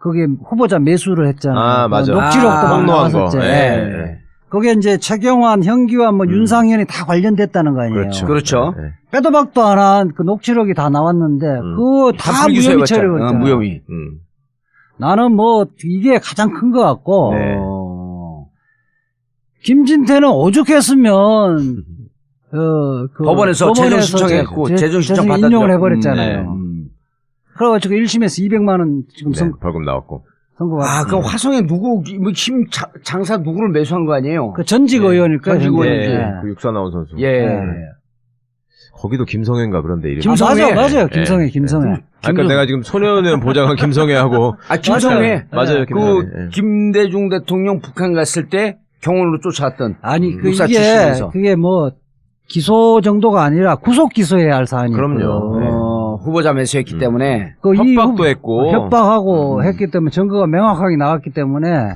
거기에 후보자 매수를 했잖아요. 아, 맞아. 녹취록도 막 폭로한 거. 나왔었죠. 네. 네. 거기에 이제 최경환, 현기환, 뭐 윤상현이 다 관련됐다는 거 아니에요. 그렇죠. 그렇죠. 네. 빼도 박도 안 한 그 녹취록이 다 나왔는데 그거 다 불기소에 무혐의 봤잖아. 처리했잖아요. 무혐의. 나는 뭐 이게 가장 큰 것 같고 네. 김진태는 오죽했으면 그 법원에서 재정 신청했고 재정 신청 받았죠. 인용을 해버렸잖아요. 네. 그래가지고 1심에서 200만 원 지금 네, 벌금 나왔고. 아, 그 화성에 누구 힘 장사 누구를 매수한 거 아니에요? 그 전직 의원일 거예요. 전직 현재. 의원이지. 네. 그 육사 나온 선수. 예. 네. 거기도 김성애인가 그런데 이름이. 김성애. 맞아요. 김성애, 김성애. 아까 내가 지금 소년의원 보좌관 김성애하고. 아, 김성애. 맞아요. 김성애. 그 김대중 대통령 북한 갔을 때 경호로 쫓아왔던. 아니 그 육사 이게 출신에서. 그게 뭐 기소 정도가 아니라 구속 기소해야 할 사안이 그럼요. 있고요. 후보자 매수했기 때문에. 그 이 협박도 했고. 협박하고 했기 때문에 증거가 명확하게 나왔기 때문에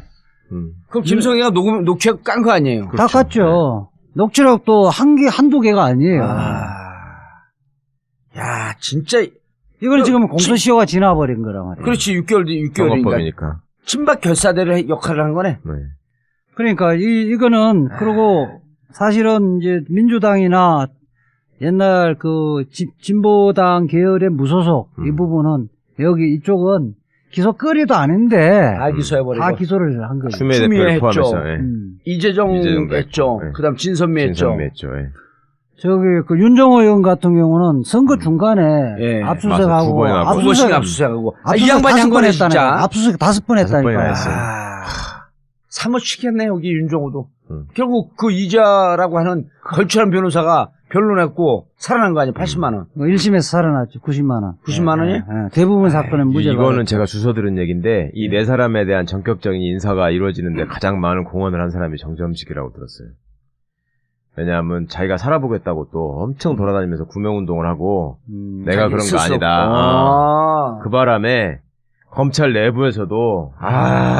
그럼 김성애가 녹취록 깐 거 아니에요? 다 깠죠. 녹취록도 한두 개가 아니에요. 야, 진짜. 이걸 지금 공소시효가 지나버린 거란 말이에요. 그렇지, 6개월이니까. 선거법이니까. 친박 결사대를 역할을 한 거네. 네. 그러니까 이거는 그리고 사실은 이제 민주당이나 옛날 그 진보당 계열의 무소속 이 부분은 여기 이쪽은 기소거리도 아닌데 다 기소해버리고. 다 기소를 한 거죠. 추미애 추미애 대표를 했죠. 포함해서. 예. 이재정 이재정도 했죠. 했고, 예. 그 다음 진선미 했죠. 진선미 했죠. 예. 저기 그 윤정호 의원 같은 경우는 선거 중간에 예, 맞아. 두 압수수색하고 번이나 하고. 두 번씩 압수수색하고. 이 양반이 한 거네, 진짜. 압수수색 5번 다섯 번이나 했다니까. 했어요. 사무치겠네, 여기 윤정호도. 결국 그 이자라고 하는 걸출한 변호사가 변론했고 살아난 거 아니야, 80만원. 1심에서 살아났죠. 90만 원. 90만 원이? 대부분 사건은 무죄. 이거는 제가 주워 들은 얘기인데 이 네 사람에 대한 전격적인 인사가 이루어지는데 가장 많은 공헌을 한 사람이 정점식이라고 들었어요. 왜냐하면 자기가 살아보겠다고 또 엄청 돌아다니면서 구명운동을 하고 내가 그런 거 아니다. 그 바람에 검찰 내부에서도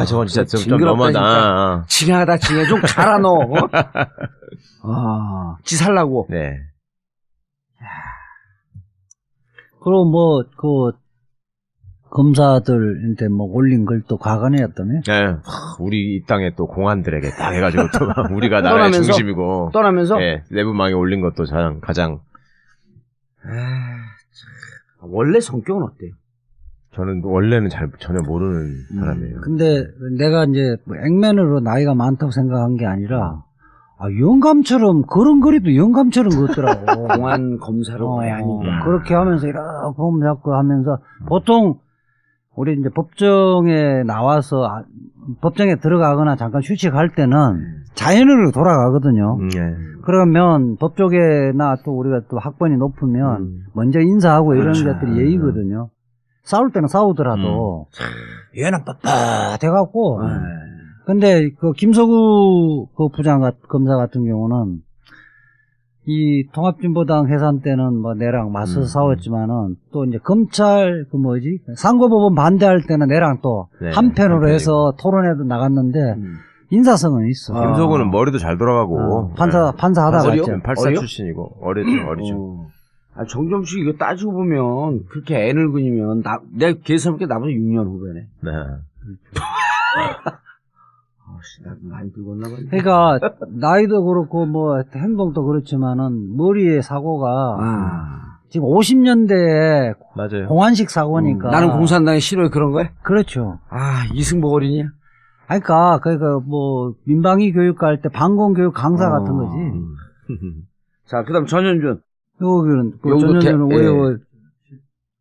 저건 진짜 좀 너무하다. 징하다, 징해. 좀 갈아 넣어. 지 살라고. 네. 그리고 뭐 그 검사들한테 뭐 올린 걸 또 과간해였다며? 네. 우리 이 땅에 또 공안들에게 딱 해가지고 또 우리가 나라의 떠나면서? 중심이고 떠나면서? 네, 내부망에 올린 것도 가장 원래 성격은 어때요? 저는 원래는 전혀 모르는 사람이에요. 근데 내가 이제 뭐 액면으로 나이가 많다고 생각한 게 아니라 영감처럼 걸음걸이도 영감처럼 걷더라고. 공안 검사로 왜 하니까. 그렇게 하면서 이렇게 보면 자꾸 하면서 보통 우리 이제 법정에 나와서 법정에 들어가거나 잠깐 휴식할 때는 자연으로 돌아가거든요. 그러면 법조계나 또 우리가 또 학번이 높으면 먼저 인사하고 이런 것들이 예의거든요. 싸울 때는 싸우더라도 얘는 빳빳해갖고 근데 그 김서구 그 검사 같은 경우는 이 통합진보당 해산 때는 뭐 내랑 맞서서 싸웠지만은 또 이제 검찰 그 뭐지 상고법원 반대할 때는 내랑 또 한편으로 해서 토론회도 나갔는데 인사성은 있어. 김석우는 머리도 잘 돌아가고 판사 하다가 어리죠. 팔사 출신이고 어리죠. 정점식 이거 따지고 보면 그렇게 애를 그니면 내가 계산해볼게 나보다 6년 후배네. 네. 나도 많이 늙었나 보네. 그러니까 나이도 그렇고 뭐 행동도 그렇지만은 머리의 사고가 지금 50년대에 맞아요. 공안식 사고니까. 나는 공산당에 싫어요 그런 거야? 그렇죠. 이승복 어린이야? 그러니까 뭐 민방위 교육할 때 방공 교육 강사 같은 거지. 자, 그다음 전현준. 여기는 전현준은 우리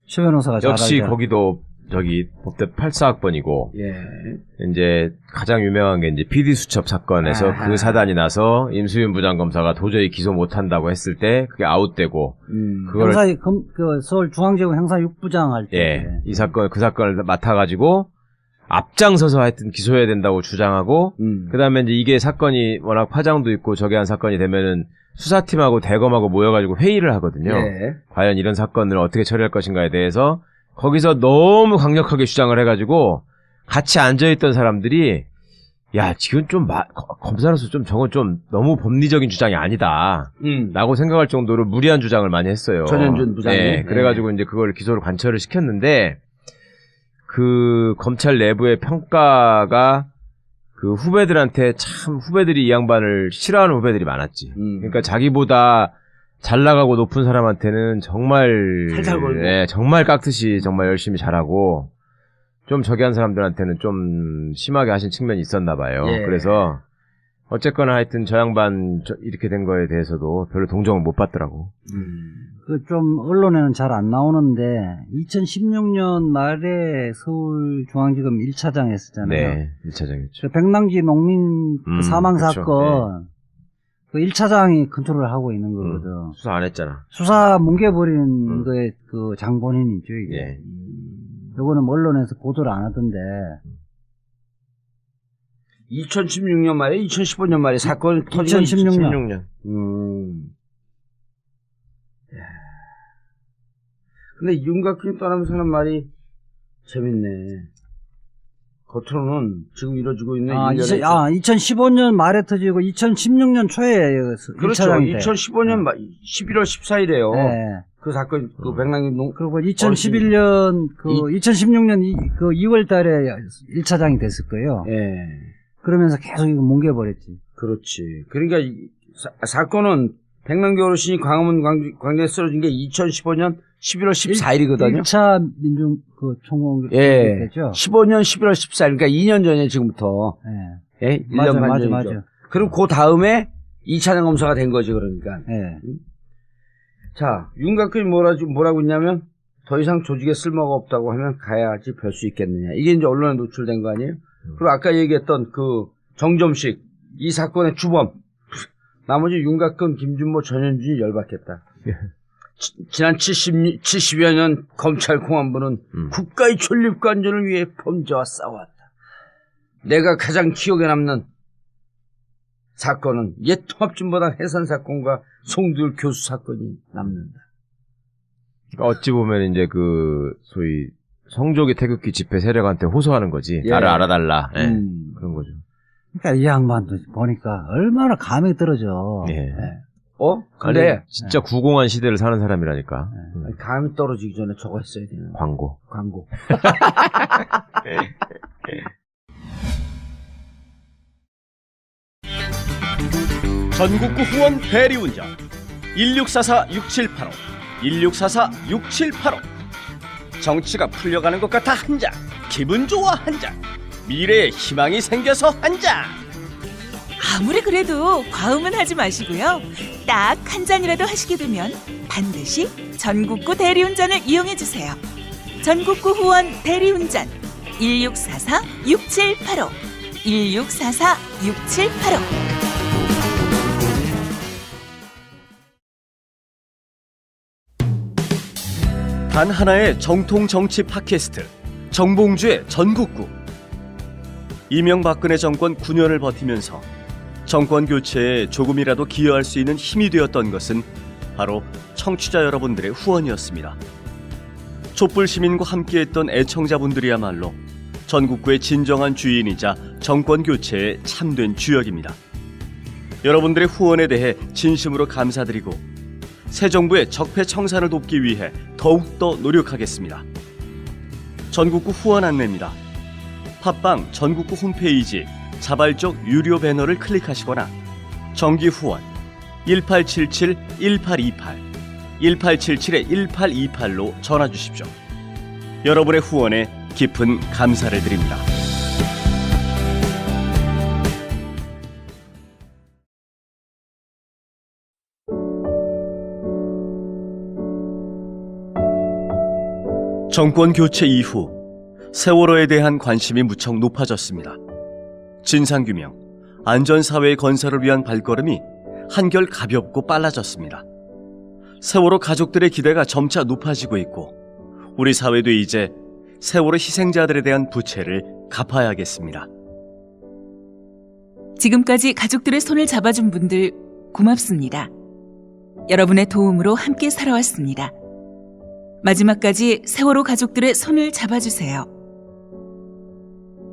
최 변호사가 잘 역시 알잖아. 거기도 저기 법대 84학번이고 이제 가장 유명한 게 이제 PD 수첩 사건에서 그 사단이 나서 임수윤 부장검사가 도저히 기소 못한다고 했을 때 그게 아웃되고 그걸 그 서울 중앙지검 형사 6부장 할 때. 이 사건 그 사건을 맡아가지고 앞장서서 하여튼 기소해야 된다고 주장하고 그다음에 이제 이게 사건이 워낙 파장도 있고 저게 한 사건이 되면은 수사팀하고 대검하고 모여가지고 회의를 하거든요. 예. 과연 이런 사건을 어떻게 처리할 것인가에 대해서 거기서 너무 강력하게 주장을 해가지고 같이 앉아있던 사람들이 야 지금 좀 검사로서 좀 저건 좀 너무 법리적인 주장이 아니다 라고 생각할 정도로 무리한 주장을 많이 했어요. 전현준 부장이. 네, 그래가지고 이제 그걸 기소로 관철을 시켰는데 그 검찰 내부의 평가가 그 후배들한테 참 후배들이 이 양반을 싫어하는 후배들이 많았지. 그러니까 자기보다 잘 나가고 높은 사람한테는 정말 살살 걸고. 네, 정말 깍듯이 정말 열심히 잘하고 좀 저기 한 사람들한테는 좀 심하게 하신 측면이 있었나 봐요. 예. 그래서 어쨌거나 하여튼 저 양반 이렇게 된 거에 대해서도 별로 동정을 못 받더라고. 그 좀 언론에는 잘 안 나오는데 2016년 말에 서울중앙지검 1차장 했었잖아요. 네, 1차장이었죠. 그 백남기 농민 그 사망 그쵸. 사건 그 1차장이 컨트롤을 하고 있는 거거든. 수사 안 했잖아. 수사 뭉개버린 거에 그 장본인이죠 이게. 예. 요거는 언론에서 보도를 안 하던데. 2016년 말에 2015년 말에 사건이 터진 2016년. 근데 윤곽근이 떠나면서 하는 말이 재밌네. 겉으로는 지금 이루어지고 있는 2015년 말에 터지고 2016년 초에 그렇죠. 2015년 11월 14일에요. 네. 그 사건 그 백남기 그리고 2011년 2016년 그 2월 달에 1차장이 됐을 거예요. 예. 그러면서 계속 이거 뭉개버렸지. 그렇지. 그러니까 사건은 백남기 어르신이 광화문 광장에 쓰러진 게 2015년 11월 14일이거든요. 1차 민중 그 총공 예. 됐죠. 15년 11월 14일. 그러니까 2년 전에 지금부터. 예. 예? 1년 반 전이죠. 맞아. 그리고 그 다음에 2차장 검사가 된 거지 그러니까. 예. 자, 윤곽근이 뭐라고 했냐면 더 이상 조직에 쓸모가 없다고 하면 가야지 별 수 있겠느냐. 이게 이제 언론에 노출된 거 아니에요? 그리고 아까 얘기했던 그 정점식 이 사건의 주범 나머지 윤곽근, 김준모, 전현준이 열받겠다. 지난 70여 년 검찰 공안부는 국가의 존립관전을 위해 범죄와 싸웠다. 내가 가장 기억에 남는 사건은 옛 통합진보당 해산 사건과 송두율 교수 사건이 남는다. 어찌 보면 이제 그 소위 성조기 태극기 집회 세력한테 호소하는 거지. 예. 나를 알아달라. 예. 그런 거죠. 그러니까 이 양반도 보니까 얼마나 감이 떨어져. 예. 근데 아니, 진짜 구공한 시대를 사는 사람이라니까. 감이 떨어지기 전에 저거 했어야 되는 광고. 전국구 후원 대리운전 1644-6785 1644-6785 정치가 풀려가는 것 같아 한장, 기분 좋아 한장, 미래에 희망이 생겨서 한장. 아무리 그래도 과음은 하지 마시고요. 딱 한 잔이라도 하시게 되면 반드시 전국구 대리운전을 이용해주세요. 전국구 후원 대리운전 1644-6785 1644-6785 단 하나의 정통 정치 팟캐스트 정봉주의 전국구. 이명박근혜 정권 9년을 버티면서 정권 교체에 조금이라도 기여할 수 있는 힘이 되었던 것은 바로 청취자 여러분들의 후원이었습니다. 촛불 시민과 함께했던 애청자분들이야말로 전국구의 진정한 주인이자 정권 교체의 참된 주역입니다. 여러분들의 후원에 대해 진심으로 감사드리고 새 정부의 적폐청산을 돕기 위해 더욱더 노력하겠습니다. 전국구 후원 안내입니다. 팟빵 전국구 홈페이지 자발적 유료 배너를 클릭하시거나 정기 후원 1877-1828 1877-1828로 전화 주십시오. 여러분의 후원에 깊은 감사를 드립니다. 정권 교체 이후 세월호에 대한 관심이 무척 높아졌습니다. 진상규명, 안전사회의 건설을 위한 발걸음이 한결 가볍고 빨라졌습니다. 세월호 가족들의 기대가 점차 높아지고 있고 우리 사회도 이제 세월호 희생자들에 대한 부채를 갚아야겠습니다. 지금까지 가족들의 손을 잡아준 분들 고맙습니다. 여러분의 도움으로 함께 살아왔습니다. 마지막까지 세월호 가족들의 손을 잡아주세요.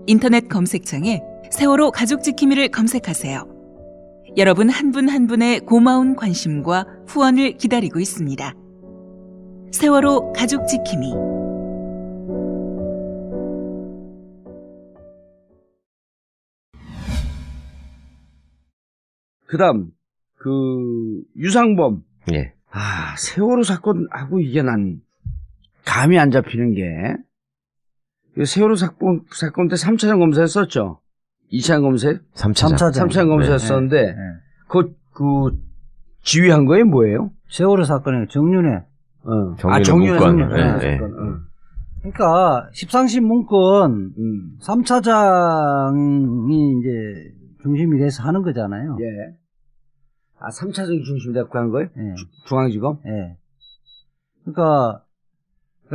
인터넷 검색창에 세월호 가족지킴이를 검색하세요. 여러분 한 분 한 분의 고마운 관심과 후원을 기다리고 있습니다. 세월호 가족지킴이. 그다음 유상범. 예. 세월호 사건하고 이게 난 감이 안 잡히는 게 세월호 사건 때 3차장 검사했었죠. 2차장 검사, 3차장 검사했었는데 네. 그 지휘한 거에 뭐예요? 세월호 사건에 정윤회. 정윤회 문건. 사건. 그러니까 십상시 문건 3차장이 이제 중심이 돼서 하는 거잖아요. 예. 3차장이 중심이 돼서 한 거예요? 예. 중앙지검? 예. 그러니까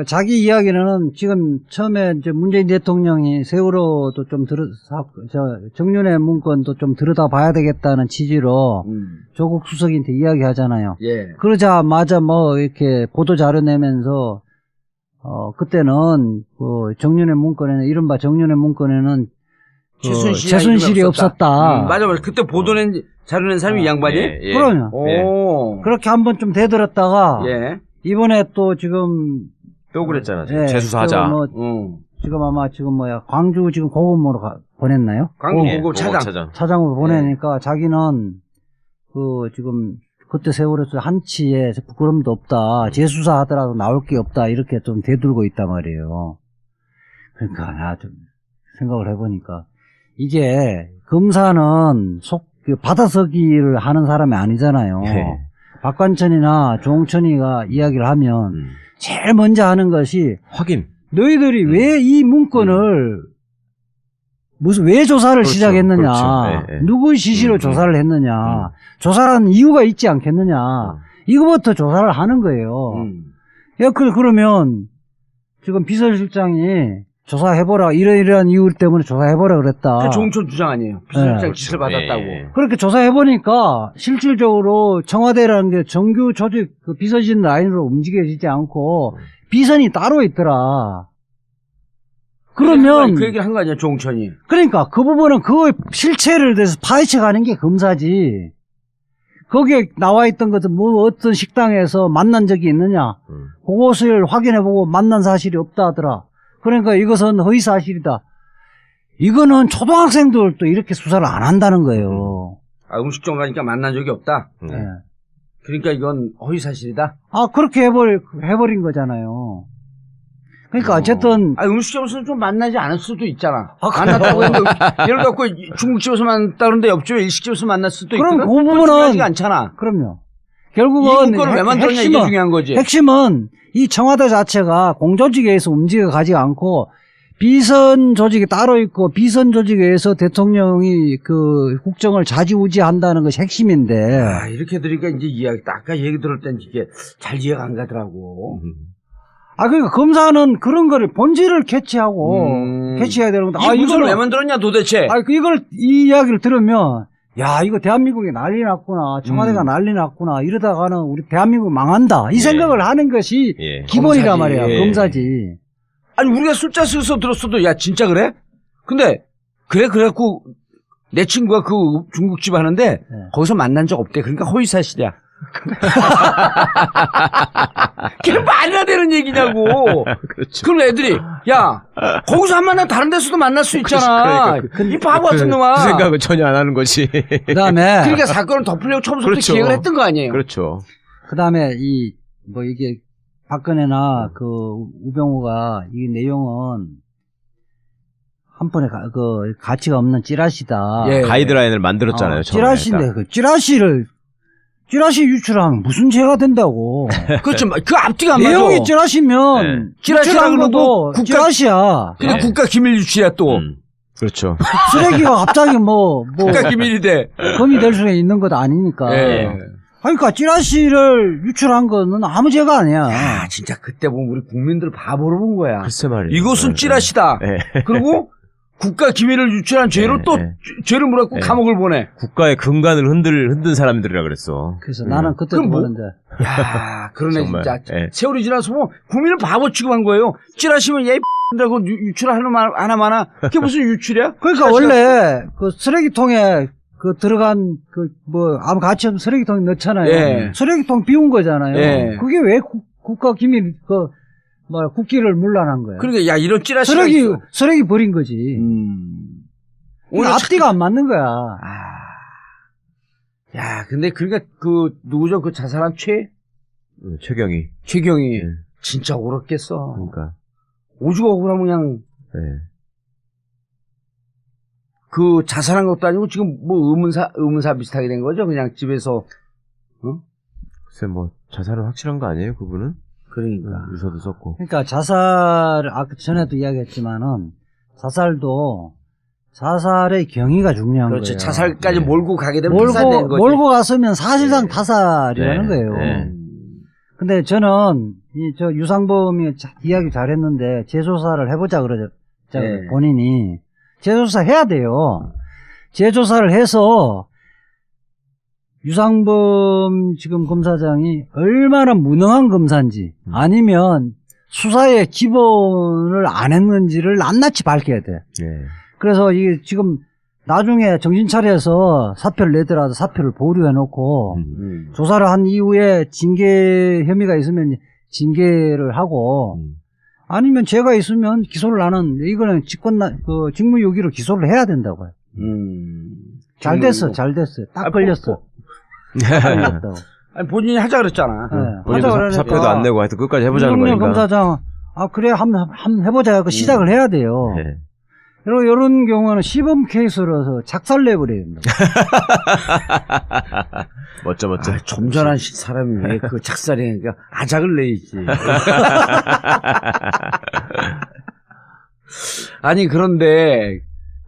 자기 이야기는 지금 처음에 이제 문재인 대통령이 세월호도 좀 정윤회 문건도 좀 들여다봐야 되겠다는 취지로 조국 수석한테 이야기하잖아요. 예. 그러자마자 뭐 이렇게 보도 자료 내면서 그때는 그 정윤회 문건에는 이른바 정윤회 문건에는 최순실이 없었다. 맞아. 그때 보도낸 자료 낸 사람이 이 양반이? 예. 그러면 그렇게 한번 좀 되들었다가 예. 이번에 또 지금 또 그랬잖아. 예, 재수사하자. 지금 아마 지금 광주 지금 고검으로 보냈나요? 광주 고검 차장으로 보내니까 자기는 지금 그때 세월호에서 한치에 부끄럼도 없다. 재수사 하더라도 나올 게 없다. 이렇게 좀 대들고 있단 말이에요. 그러니까 나 좀 생각을 해보니까 이게 검사는 받아서기를 하는 사람이 아니잖아요. 예. 박관천이나 조홍천이가 이야기를 하면 제일 먼저 하는 것이 확인. 너희들이 왜 이 문건을 왜 조사를 시작했느냐, 그렇죠. 예. 누구의 지시로 조사를 했느냐, 조사라는 이유가 있지 않겠느냐, 이거부터 조사를 하는 거예요. 야, 그러면 지금 비서실장이 조사해보라, 이러이러한 이유 때문에 조사해보라 그랬다. 그 조홍천 주장 아니에요. 비서실장 지시를 받았다고. 그렇게 조사해보니까 실질적으로 청와대라는 게 정규 조직 비서진 라인으로 움직여지지 않고 비선이 따로 있더라. 그러면 그 얘기를 한 거 아니야, 조홍천이. 그러니까 그 부분은 그 실체를 대해서 파헤쳐가는 게 검사지. 거기에 나와 있던 것은 뭐 어떤 식당에서 만난 적이 있느냐, 그것을 확인해보고 만난 사실이 없다 하더라. 그러니까 이것은 허위 사실이다. 이거는 초등학생들도 이렇게 수사를 안 한다는 거예요. 음식점 가니까 만난 적이 없다. 네. 그러니까 이건 허위 사실이다. 그렇게 해버린 거잖아요. 그러니까 어쨌든 음식점에서는 좀 만나지 않을 수도 있잖아. 만났다고 했는데 예를 들어 중국집에서 만났다 그러는데 옆집에 일식집에서 만날 수도 있고. 그럼 그 부분은 중요하지가 않잖아. 그럼요. 결국은 이 문건을 왜 만들었냐 이게 중요한 거지. 핵심은 이 청와대 자체가 공조직에 의해서 움직여 가지 않고 비선 조직이 따로 있고 비선 조직에 의해서 대통령이 국정을 좌지우지한다는 것이 핵심인데. 이렇게 들으니까 이제 아까 얘기 들을 땐 이게 잘 이해가 안 가더라고. 그러니까 검사는 그런 거를 본질을 캐치하고 캐치해야 되는 건데. 이걸 왜 만들었냐 도대체. 이 이야기를 들으면 야, 이거 대한민국이 난리 났구나. 청와대가 난리 났구나. 이러다가는 우리 대한민국 망한다. 이 생각을 하는 것이 기본이란 말이야. 검사지. 아니, 우리가 숫자 써서 들었어도, 야, 진짜 그래? 근데, 그래갖고, 내 친구가 그 중국집 하는데, 거기서 만난 적 없대. 그러니까 허위사실이야. 그게 말이나 되는 얘기냐고. 그렇죠. 그럼 애들이, 야, 거기서 안 만나 다른 데서도 만날 수 있잖아. 이 바보 같은 놈아. 그 생각은 전혀 안 하는 거지. 그다음에 그러니까 사건을 덮으려고 처음부터 그렇죠. 기획을 했던 거 아니에요. 그렇죠. 그다음에 이게 박근혜나 우병우가 이 내용은 한편에 가치가 없는 찌라시다. 가이드라인을 만들었잖아요. 처음에. 찌라시인데 찌라시 유출하면 무슨 죄가 된다고. 그렇죠. 그 앞뒤가 안 맞아. 내용이 찌라시면 찌라시라는 것도 찌라시야. 근데 국가 기밀 유출이야 또. 그렇죠. 쓰레기가 갑자기 국가 기밀이 돼. 검이 될 수 있는 것도 아니니까. 그러니까 찌라시를 유출한 거는 아무 죄가 아니야. 진짜 그때 보면 우리 국민들 바보로 본 거야. 글쎄 말이야. 이것은 찌라시다. 그리고 국가 기밀을 유출한 죄로 네, 또 네. 죄를 물었고 네. 감옥을 보내. 국가의 근간을 흔든 사람들이라 그랬어. 그래서 나는 그때도 그럼 뭐- 보는데 야, 그러네 정말, 진짜. 예. 세월이 지나서 보면 국민을 바보 취급한 거예요. 찌라시면 얘 라고 유출하는 말 하나마나 그게 무슨 유출이야? 그러니까 원래 그 쓰레기통에 그 들어간 그 뭐 아무 가치 없는 쓰레기통에 넣잖아요. 예. 쓰레기통 비운 거잖아요. 예. 그게 왜 국가 기밀 그 뭐 국기를 문란한 거야? 그러니까 야 이런 찌라시가 있어. 쓰레기 버린 거지. 오늘 오늘 앞뒤가 안 맞는 거야. 야, 근데 그러니까 그 누구죠? 그 자살한 최경이. 최경이 예. 진짜 억울했겠어. 그러니까. 오죽 억울하면 그냥 예. 그 자살한 것도 아니고 지금 뭐 의문사 비슷하게 된 거죠? 그냥 집에서 글쎄 뭐 자살은 확실한 거 아니에요, 그분은? 그러니까. 유서도 썼고. 그러니까 아까 전에도 이야기했지만은 자살의 경위가 중요한 그렇죠. 거예요. 자살까지 네. 몰고 가게 되면 타살되는 거지. 몰고 갔으면 사실상 네. 타살이라는 네. 거예요. 네. 근데 저는 저 유상범이 이야기 잘했는데 재조사를 해보자 그러죠. 네. 본인이 재조사 해야 돼요. 재조사를 해서 유상범 지금 검사장이 얼마나 무능한 검사인지 아니면 수사의 기본을 안 했는지를 낱낱이 밝혀야 돼. 예. 그래서 이게 지금 나중에 정신 차려서 사표를 내더라도 사표를 보류해놓고 조사를 한 이후에 징계 혐의가 있으면 징계를 하고 아니면 죄가 있으면 기소를 하는 이거는 직무유기로 기소를 해야 된다고요. 잘 됐어, 잘 됐어요. 딱 걸렸어. 딱 걸렸다고. 아니 본인이 하자 그랬잖아. 네. 본인도 하자 그러니까 사표도 안 내고 하여튼 끝까지 해보자는 윤석열 거니까. 검사장 그래 한번 해보자 그 시작을 해야 돼요. 예. 그리고 이런 경우는 시범 케이스로서 작살내버려야 된다. 멋져. 아, 점잖은 사람이 왜 그 작살이니까 아작을 내야지. 아니 그런데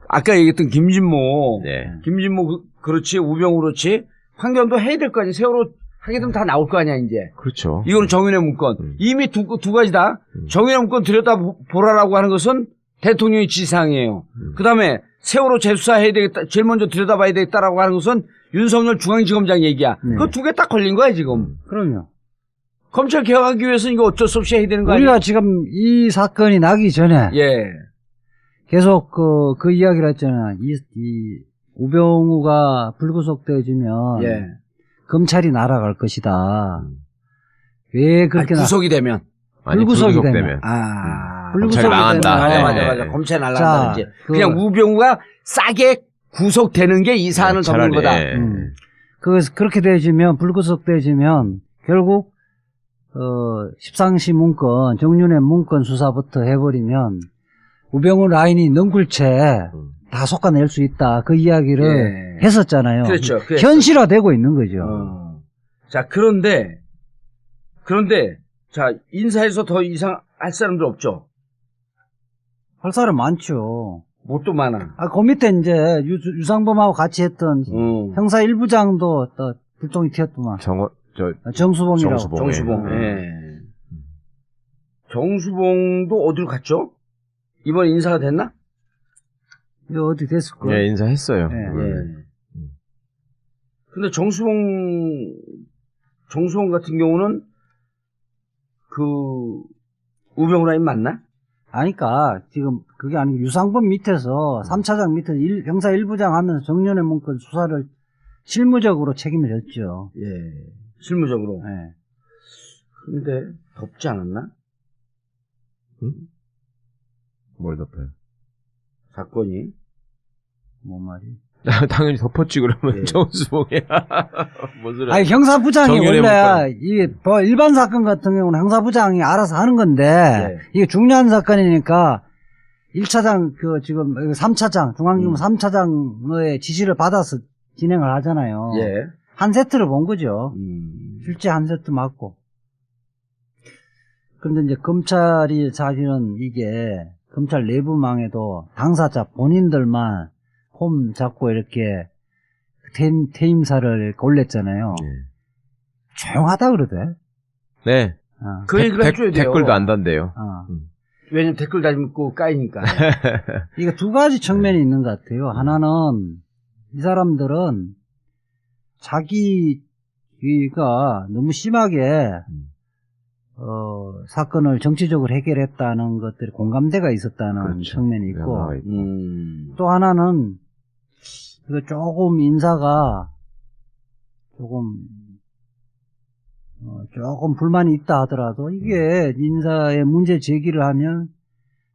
아까 얘기했던 김진모, 네. 김진모 그렇지 우병우 그렇지 판결도 해야 될 거 아니야. 세월호 하게 되면 다 나올 거 아니야 이제. 그렇죠. 이거는 정윤회 문건. 이미 두 가지다. 정윤회 문건 들여다보라라고 하는 것은 대통령의 지시사항이에요. 그 다음에 세월호 재수사해야 되겠다. 제일 먼저 들여다봐야 되겠다라고 하는 것은 윤석열 중앙지검장 얘기야. 네. 그 두 개 딱 걸린 거야 지금. 그럼요. 검찰 개혁하기 위해서는 이거 어쩔 수 없이 해야 되는 거 아니야? 우리가 지금 이 사건이 나기 전에 예. 계속 그 이야기를 했잖아. 이 우병우가 불구속되어지면 예. 검찰이 날아갈 것이다. 왜 그렇게 구속이 되면. 아니, 불구속이 불구속되면. 되면. 검찰이 망한다. 맞아. 예. 검찰 날아간다. 자, 이제. 그냥 우병우가 싸게 구속되는 게 이 사안을 덮는 거다. 예. 그렇게 되어지면 불구속되어지면 결국 십상시 문건 정윤회 문건 수사부터 해버리면 우병우 라인이 능굴채 다 솎아낼 수 있다. 그 이야기를 했었잖아요. 그렇죠. 현실화되고 있는 거죠. 자, 그런데, 자, 인사에서 더 이상 할 사람들 없죠? 할 사람 많죠. 뭐 또 많아. 그 밑에 이제 유상범하고 같이 했던 형사 1부장도 또 불똥이 튀었더만. 정수봉이라고. 정수봉. 예. 정수봉도 어디로 갔죠? 이번 인사가 됐나? 이거 어디 됐을 거야? 예, 인사했어요. 근데 정수봉 같은 경우는 그 우병우 라인 맞나? 아니까 지금 그게 아니고 유상범 밑에서 3차장 밑에서 형사 1부장 하면서 정윤회 문건 수사를 실무적으로 책임을 졌죠. 예. 실무적으로. 예. 근데 덮지 않았나? 뭘 덮어요? 사건이. 뭔 말이? 당연히 덮었지 그러면 예. 정수봉이야. 뭔 소리야? 아니 형사부장이 정윤회 원래 이게 뭐 일반 사건 같은 경우는 형사부장이 알아서 하는 건데 이게 중요한 사건이니까 1차장 지금 3차장 중앙지검 3차장의 지시를 받아서 진행을 하잖아요. 예. 한 세트를 본 거죠. 실제 한 세트 맞고. 그런데 이제 검찰이 사실은 이게 검찰 내부망에도 당사자 본인들만 폼 잡고 이렇게 퇴임사를 올렸잖아요. 조용하다 그러대. 네. 그 얘기를 해줘야 돼요. 댓글도 안 단대요. 왜냐면 댓글 달고 까이니까. 이게 두 가지 측면이 있는 것 같아요. 하나는 이 사람들은 자기가 너무 심하게 사건을 정치적으로 해결했다는 것들이 공감대가 있었다는 그렇죠. 측면이 있고, 있고. 또 하나는 이거 조금 인사가 조금 불만이 있다 하더라도 이게 인사에 문제 제기를 하면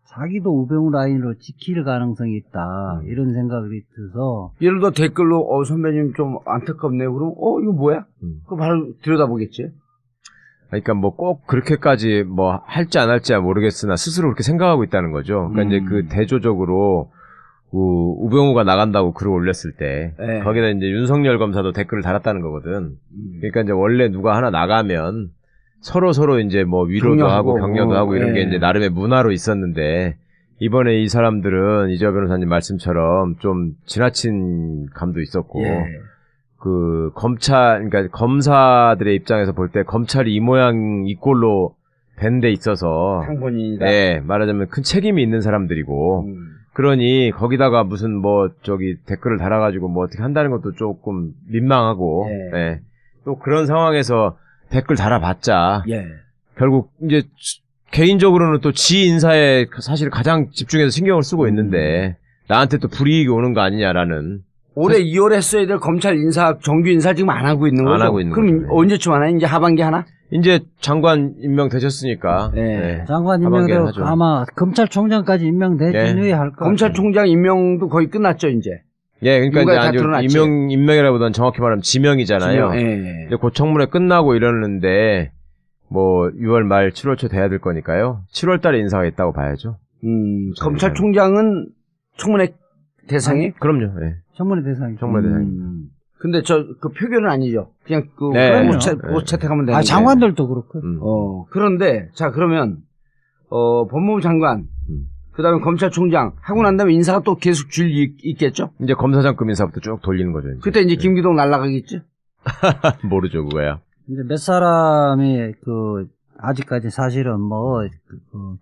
자기도 우병우 라인으로 찍힐 가능성이 있다 이런 생각이 들어서 예를 들어 댓글로 선배님 좀 안타깝네요. 그럼 이거 뭐야? 그거 바로 들여다보겠지. 그러니까 뭐 꼭 그렇게까지 뭐 할지 안 할지 모르겠으나 스스로 그렇게 생각하고 있다는 거죠. 그러니까 이제 그 대조적으로 우병우가 나간다고 글을 올렸을 때 네. 거기다 이제 윤석열 검사도 댓글을 달았다는 거거든. 그러니까 이제 원래 누가 하나 나가면 서로 이제 뭐 위로도 격려하고, 하고 격려도 하고 이런 게 네. 이제 나름의 문화로 있었는데 이번에 이 사람들은 이재호 변호사님 말씀처럼 좀 지나친 감도 있었고 예. 그 그러니까 검사들의 입장에서 볼 때 검찰이 이 모양 이 꼴로 된 데 있어서 상본인이다. 네, 말하자면 큰 책임이 있는 사람들이고 그러니 거기다가 무슨 뭐 댓글을 달아가지고 뭐 어떻게 한다는 것도 조금 민망하고 예. 네. 또 그런 상황에서 댓글 달아봤자 예. 결국 이제 개인적으로는 또 지 인사에 사실 가장 집중해서 신경을 쓰고 있는데 나한테 또 불이익이 오는 거 아니냐라는 올해 2월에 했어야 될 검찰 정규 인사 지금 안 하고 있는 거죠? 안 하고 있는 그럼 거죠. 언제쯤 하나? 이제 하반기 하나? 이제 장관 임명되셨으니까 네. 장관 하반기에 임명되고 하죠. 아마 검찰총장까지 임명되진 예. 후에 할 거예요. 검찰총장 임명도 거의 끝났죠, 이제. 예, 그러니까 누가 다 이제 드러났지. 임명이라보다는 정확히 말하면 지명이잖아요. 예. 이제 곧 청문회 끝나고 이러는데 뭐 6월 말 7월 초 돼야 될 거니까요. 7월 달에 인사가 있다고 봐야죠. 검찰총장은 청문회 대상이? 그럼요. 예. 청문회 대상이죠. 청문회 대상. 근데 그 표결은 아니죠. 그냥 네. 못 채택하면 되는 장관들도 그렇고. 그런데 자 그러면 법무부 장관 그다음에 검찰총장 하고 난 다음에 인사가 또 계속 있겠죠? 이제 검사장급 인사부터 쭉 돌리는 거죠. 이제. 그때 이제 김기동 날라가겠지? 모르죠, 그거야. 이제 몇 사람이 아직까지 사실은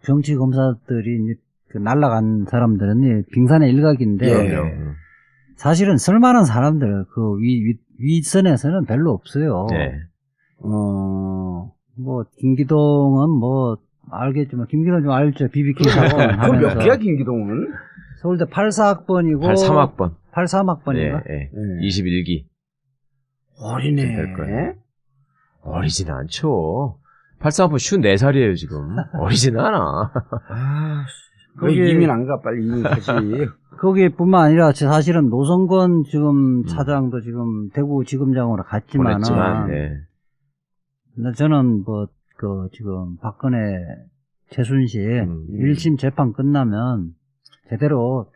정치 검사들이 이제 날라간 사람들은 빙산의 일각인데 예. 사실은 쓸만한 사람들 윗선에서는 별로 없어요. 네. 김기동은 알겠지만 김기동 좀 알죠. BBK 사건 그럼 몇 하면서 개야 김기동은? 서울대 84학번이고 83학번. 83학번인가? 예. 21기. 어리네. 될 거예요. 어리지는 않죠. 83학번 54살이에요, 지금. 어리지는 않아. 왜 이민 안 가? 빨리 이민 가지. 거기뿐만 아니라 사실은 노성건 지금 차장도 지금 대구지검장으로 갔지만은 보냈지만, 네. 근데 저는 지금 박근혜 최순실 1심 재판 끝나면 제대로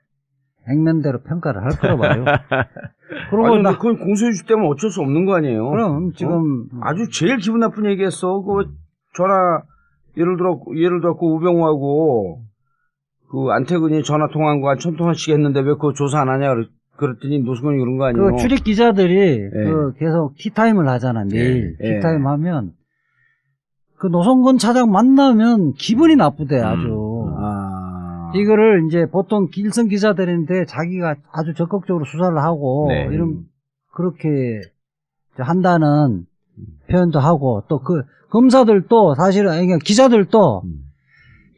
액면대로 평가를 할 거라고 봐요. 그리고 그건 공소유지 때문에 어쩔 수 없는 거 아니에요? 그럼 지금 아주 제일 기분 나쁜 얘기했어. 전화 예를 들어 우병우하고 안태근이 전화 통화한 거 한 1000통화씩 했는데 왜 그거 조사 안 하냐 그랬더니 노승건이 그런 거 아니에요? 출입 기자들이 계속 티타임을 하잖아. 매일 티타임 하면 노성건 차장 만나면 기분이 나쁘대 아주. 이거를 이제 보통 길성 기자들인데 자기가 아주 적극적으로 수사를 하고 그렇게 한다는 표현도 하고 또 검사들도 사실은 그러니까 기자들도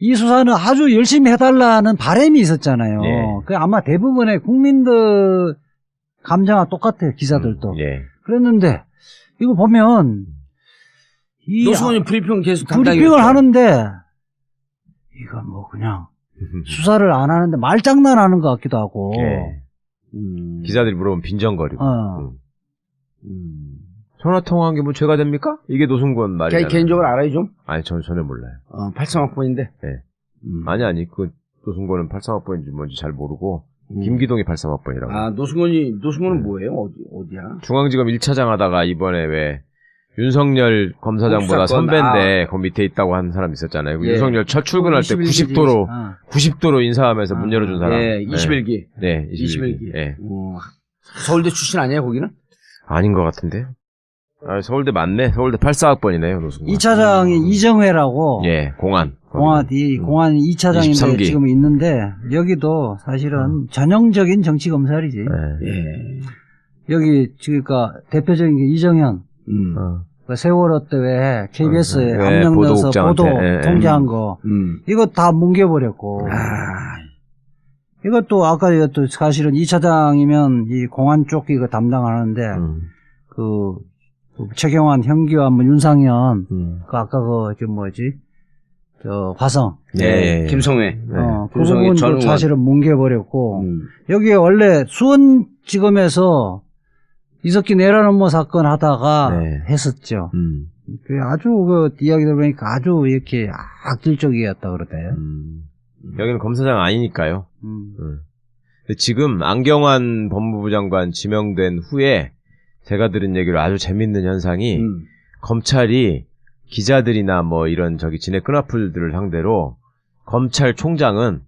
이 수사는 아주 열심히 해달라는 바람이 있었잖아요. 아마 대부분의 국민들 감정과 똑같아요. 기자들도. 그랬는데 이거 보면 노승건이 브리핑 계속 브리핑을 하는데 이건 그냥 수사를 안 하는데 말장난하는 것 같기도 하고. 기자들이 물어보면 빈정거리고. 전화 통화한 게 죄가 됩니까? 이게 노승건 말이야. 개인적으로 알아요 좀? 아니 저는 전혀 몰라요. 83학번인데. 네. 아니 그 노승건은 83학번인지 뭔지 잘 모르고 김기동이 83학번이라고. 노승건은 뭐예요? 어디야? 중앙지검 1차장 하다가 이번에 왜 윤석열 검사장보다 선배인데 그 밑에 있다고 한 사람 있었잖아요. 윤석열 첫 출근할 때 90도로 인사하면서 문 열어준 사람. 21기. 네, 21기. 네. 서울대 출신 아니에요, 거기는? 아닌 것 같은데. 서울대 맞네. 서울대 84학번이네요, 노승건. 2차장이 이정회라고. 공안. 공안 2차장인데 23기. 지금 있는데 여기도 사실은 전형적인 정치 검찰이지. 예. 여기 그러니까 대표적인 게 이정현. 어. 그 세월호 때 왜 KBS에 네, 압력넣어서 보도 보도국장한테. 통제한 거 이거 다 뭉개버렸고. 이것도 아까 이것도 사실은 2차장이면 이 공안 쪽 이거 담당하는데 그 최경환, 현기환, 뭐 윤상현 그 아까 그 뭐지 저 화성 예. 김성회. 그 김성회 부분도 전 의원. 사실은 뭉개버렸고 여기에 원래 수원지검에서 이석기 내란 업무 사건 하다가 네. 했었죠. 그 아주 그 이야기 들어보니까 아주 이렇게 악질적이었다 그러대요. 여기는 검사장 아니니까요. 근데 지금 안경환 법무부 장관 지명된 후에 제가 들은 얘기로 아주 재밌는 현상이 검찰이 기자들이나 뭐 이런 저기 진해 끈앞풀들을 상대로 검찰총장은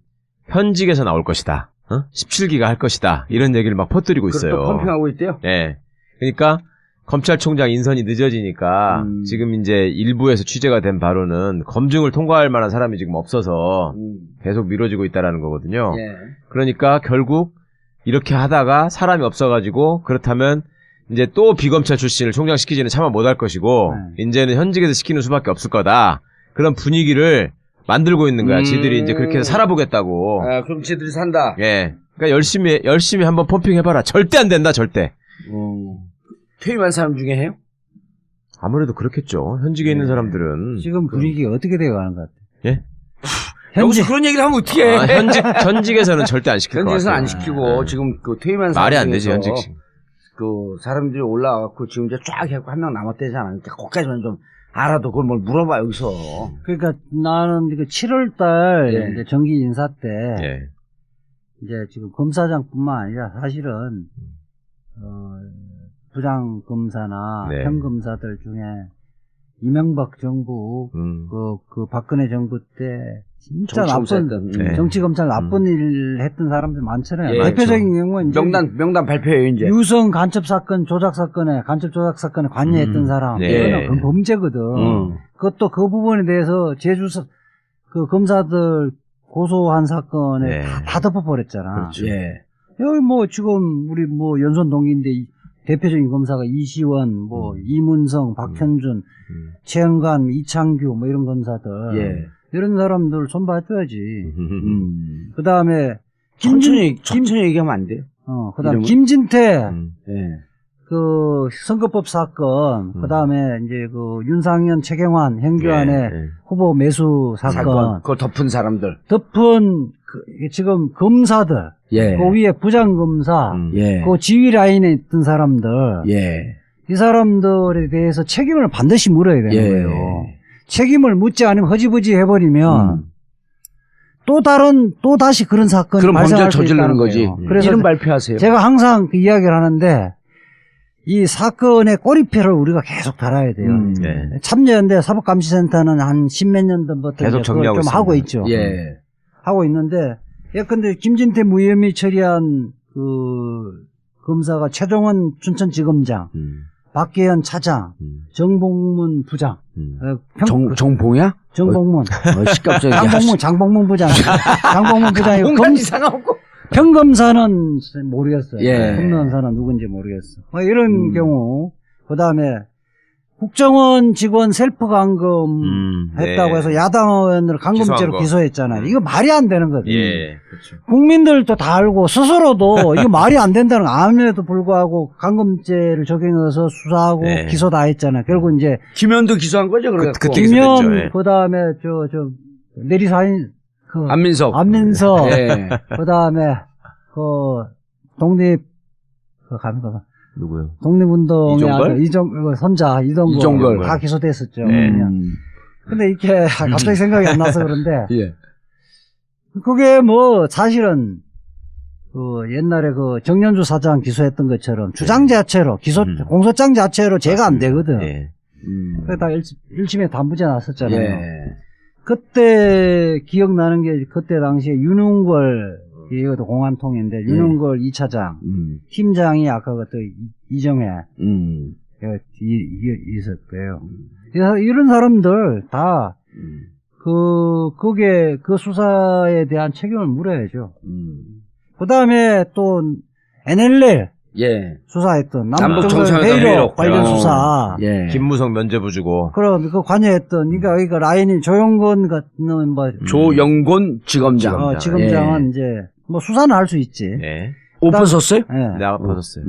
현직에서 나올 것이다. 17기가 할 것이다. 이런 얘기를 막 퍼뜨리고 있어요. 그것도 펌핑하고 있대요. 예. 그러니까 검찰총장 인선이 늦어지니까 지금 이제 일부에서 취재가 된 바로는 검증을 통과할 만한 사람이 지금 없어서 계속 미뤄지고 있다라는 거거든요. 예. 그러니까 결국 이렇게 하다가 사람이 없어가지고 그렇다면 이제 또 비검찰 출신을 총장 시키지는 차마 못할 것이고 이제는 현직에서 시키는 수밖에 없을 거다. 그런 분위기를 만들고 있는 거야. 지들이 이제 그렇게 해서 살아보겠다고. 아, 그럼 쟤들이 산다. 예. 그러니까 열심히 한번 펌핑해봐라. 절대 안 된다. 절대. 퇴임한 사람 중에 해요? 아무래도 그렇겠죠. 현직에 있는 사람들은. 지금 분위기가 어떻게 되어가는 것 같아요? 예? 여기서 그런 얘기를 하면 어떻게 해? 현직에서는 절대 안 시킬 것 같아요. 현직에서는 안 시키고 지금 그 퇴임한 사람 말이 안 되지, 중에서 현직. 그 사람들이 올라와갖고 지금 이제 쫙 해갖고 한 명 남았대잖아. 그러니까 거기까지만 좀 알아도 그걸 뭘 물어봐 여기서. 그러니까 나는 그 7월달 예. 이제 정기 인사 때 예. 이제 지금 검사장뿐만 아니라 사실은 부장 검사나 네. 현 검사들 중에 이명박 정부 그 박근혜 정부 때 진짜 나쁜 네. 정치 검찰 나쁜 일 했던 사람들 많잖아요. 예, 대표적인 경우는 이제 명단 발표해요 이제. 유성 간첩 사건 조작 사건에 관여했던 사람 네. 이거는 그건 범죄거든. 그것도 그 부분에 대해서 제주서 그 검사들 고소한 사건에 네. 다 덮어버렸잖아. 그렇죠. 예. 여기 뭐 지금 우리 뭐 연손 동기인데 대표적인 검사가 이시원, 뭐 이문성, 박현준, 최영관, 이창규 뭐 이런 검사들 예. 이런 사람들 손봐줘야지. 그 다음에 천천히 얘기하면 안 돼요. 그다음 이름은? 김진태 예. 그 선거법 사건, 그 다음에 이제 그 윤상현, 최경환, 현기환의 예. 후보 매수 사건, 그거 덮은 사람들. 덮은 그 지금 검사들, 예. 그 위에 부장검사, 예. 그 지휘 라인에 있던 사람들, 예. 이 사람들에 대해서 책임을 반드시 물어야 되는 예. 거예요. 책임을 묻지 않으면 허지부지 해버리면 또 다시 그런 사건이 그럼 먼저 발생할 수 저지르는 있다는 거지. 거예요. 그래서 이름 발표하세요. 제가 항상 그 이야기를 하는데 이 사건의 꼬리표를 우리가 계속 달아야 돼요. 네. 참여연대 사법감시센터는 한 십몇 년 전부터 계속 이제 그걸 정리하고 좀 하고 있습니다. 있죠. 예. 하고 있는데 예컨대 김진태 무혐의 처리한 그 검사가 최종원 춘천지검장, 박계현 차장, 정봉문 부장, 정봉이야? 정봉문, 갑자기. 장봉문 부장, 장봉문 부장이 공간 이상하고. 평검사는 모르겠어요. 예. 평검사는 누군지 모르겠어. 뭐 이런 경우, 그 다음에 국정원 직원 셀프 감금 했다고 네. 해서 야당 의원을 감금죄로 기소했잖아요. 이거 말이 안 되는 거죠. 예. 그렇죠. 국민들도 다 알고 스스로도 이거 말이 안 된다는 거 암에도 불구하고 감금죄를 적용해서 수사하고 네. 기소 다 했잖아요. 결국 이제 김현도 기소한 거죠, 그래갖고. 그때 김현 기소됐죠, 예. 그 다음에 내리사인 그 안민석. 안민석 예. 그 다음에 그 독립 그 가면 누구요? 독립운동의 이종걸? 아들 선자 이동걸 다 기소됐었죠. 네. 근데 이렇게 갑자기 생각이 안 나서 그런데 예. 그게 뭐 사실은 그 옛날에 그 정년주 사장 기소했던 것처럼 주장 자체로 공소장 자체로 죄가 안 되거든. 예. 그게 다 1심에 단부제 났었잖아요. 예. 그때 기억나는 게 그때 당시에 윤은걸 이것도 공안통인데 윤은걸 2차장 팀장이 아까 그때 이정혜 있었고요. 이런 사람들 다 그게 그 수사에 대한 책임을 물어야죠. 그 다음에 또 NLL 예. 수사했던 남북 남북정상 정상회담 회의록 회의록. 관련 어. 수사. 예. 김무성 면죄부 주고. 그럼 그 관여했던 그러니까 여기가 라인이 조영건 같은 뭐 조영곤 지검장. 지검장은 이제 뭐 수사는 할 수 있지. 예. 오픈 썼어요? 예. 내가 벗었어요.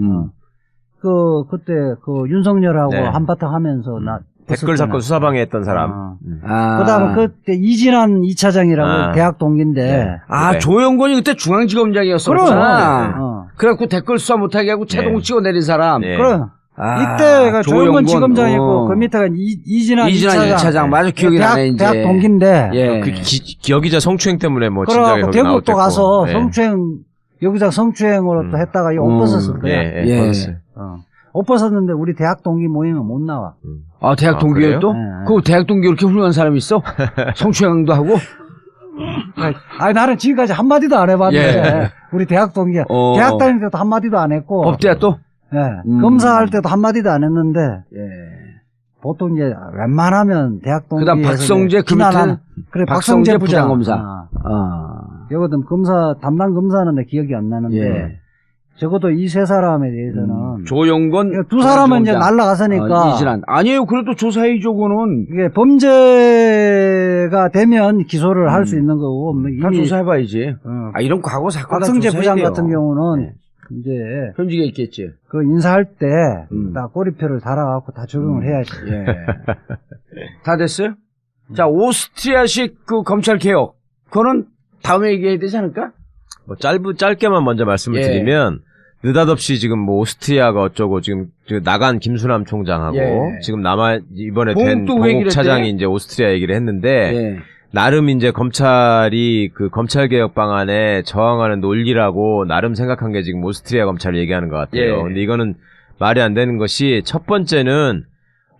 그때 그 윤석열하고 네. 한바탕 하면서 나 댓글 사건 수사방해 했던 사람. 아. 그다음에 그때 이진환 2차장이라고 아. 대학 동기인데. 네. 아, 네. 조영곤이 그때 중앙지검장이었었구나. 그럼. 그래갖고 댓글 수사 못하게 하고 채동 네. 치고 내린 사람. 네. 그럼. 아, 이때가 조영건 지검장이고 어. 그 밑에가 이진환 이진환 1차장. 맞아, 기억이 대학, 나네, 이제. 대학 동기인데. 예. 그 여기자 성추행 때문에 뭐 진작에 그래갖고 거기 대구 또 나왔댔고. 가서 예. 성추행 여기서 성추행으로 또 했다가 이거 옷 벗었을 거야. 예, 예. 벗었어요. 옷 벗었는데 우리 대학 동기 모이면 못 나와. 아, 대학 동기에 그래요? 또? 네. 그 대학 동기 그렇게 훌륭한 사람이 있어? 성추행도 하고? 아니 나는 지금까지 한마디도 안 해봤는데 예. 우리 대학 동기야. 어. 대학 다닐 때도 한마디도 안 했고. 법대야 또? 예. 검사할 때도 한마디도 안 했는데 예. 보통 이제 웬만하면 대학 동기. 그다음 박성재 그 밑에는 그래 박성재 박성재 부장검사. 아. 여거든 검사 담당 검사는 내 기억이 안 나는데 예. 적어도 이 세 사람에 대해서는 조영건. 두 사람은 이제 부장검장. 날라갔으니까 이진환. 아니에요. 그래도 조사해줘, 그거는. 이게 범죄가 되면 기소를 할 수 있는 거고 뭐 다 이미 조사해봐야지. 아, 이런 과거 사건 박성재 부장 돼요. 같은 경우는 네. 이제 현직에 있겠지. 그 인사할 때 음. 딱 꼬리표를 달아갖고 다 적용을 해야지. 예. 다 됐어요? 자, 오스트리아식 그 검찰 개혁. 그거는 다음에 얘기해야 되지 않을까? 뭐 짧게만 먼저 말씀을 예. 드리면 느닷없이 지금 뭐 오스트리아가 어쩌고 지금 나간 김수남 총장하고 예. 지금 이번에 봉 된 또 봉욱 얘기를 차장이 했대? 이제 오스트리아 얘기를 했는데 예. 나름 이제 검찰이 그 검찰 개혁 방안에 저항하는 논리라고 나름 생각한 게 지금 오스트리아 검찰을 얘기하는 것 같아요. 예. 근데 이거는 말이 안 되는 것이 첫 번째는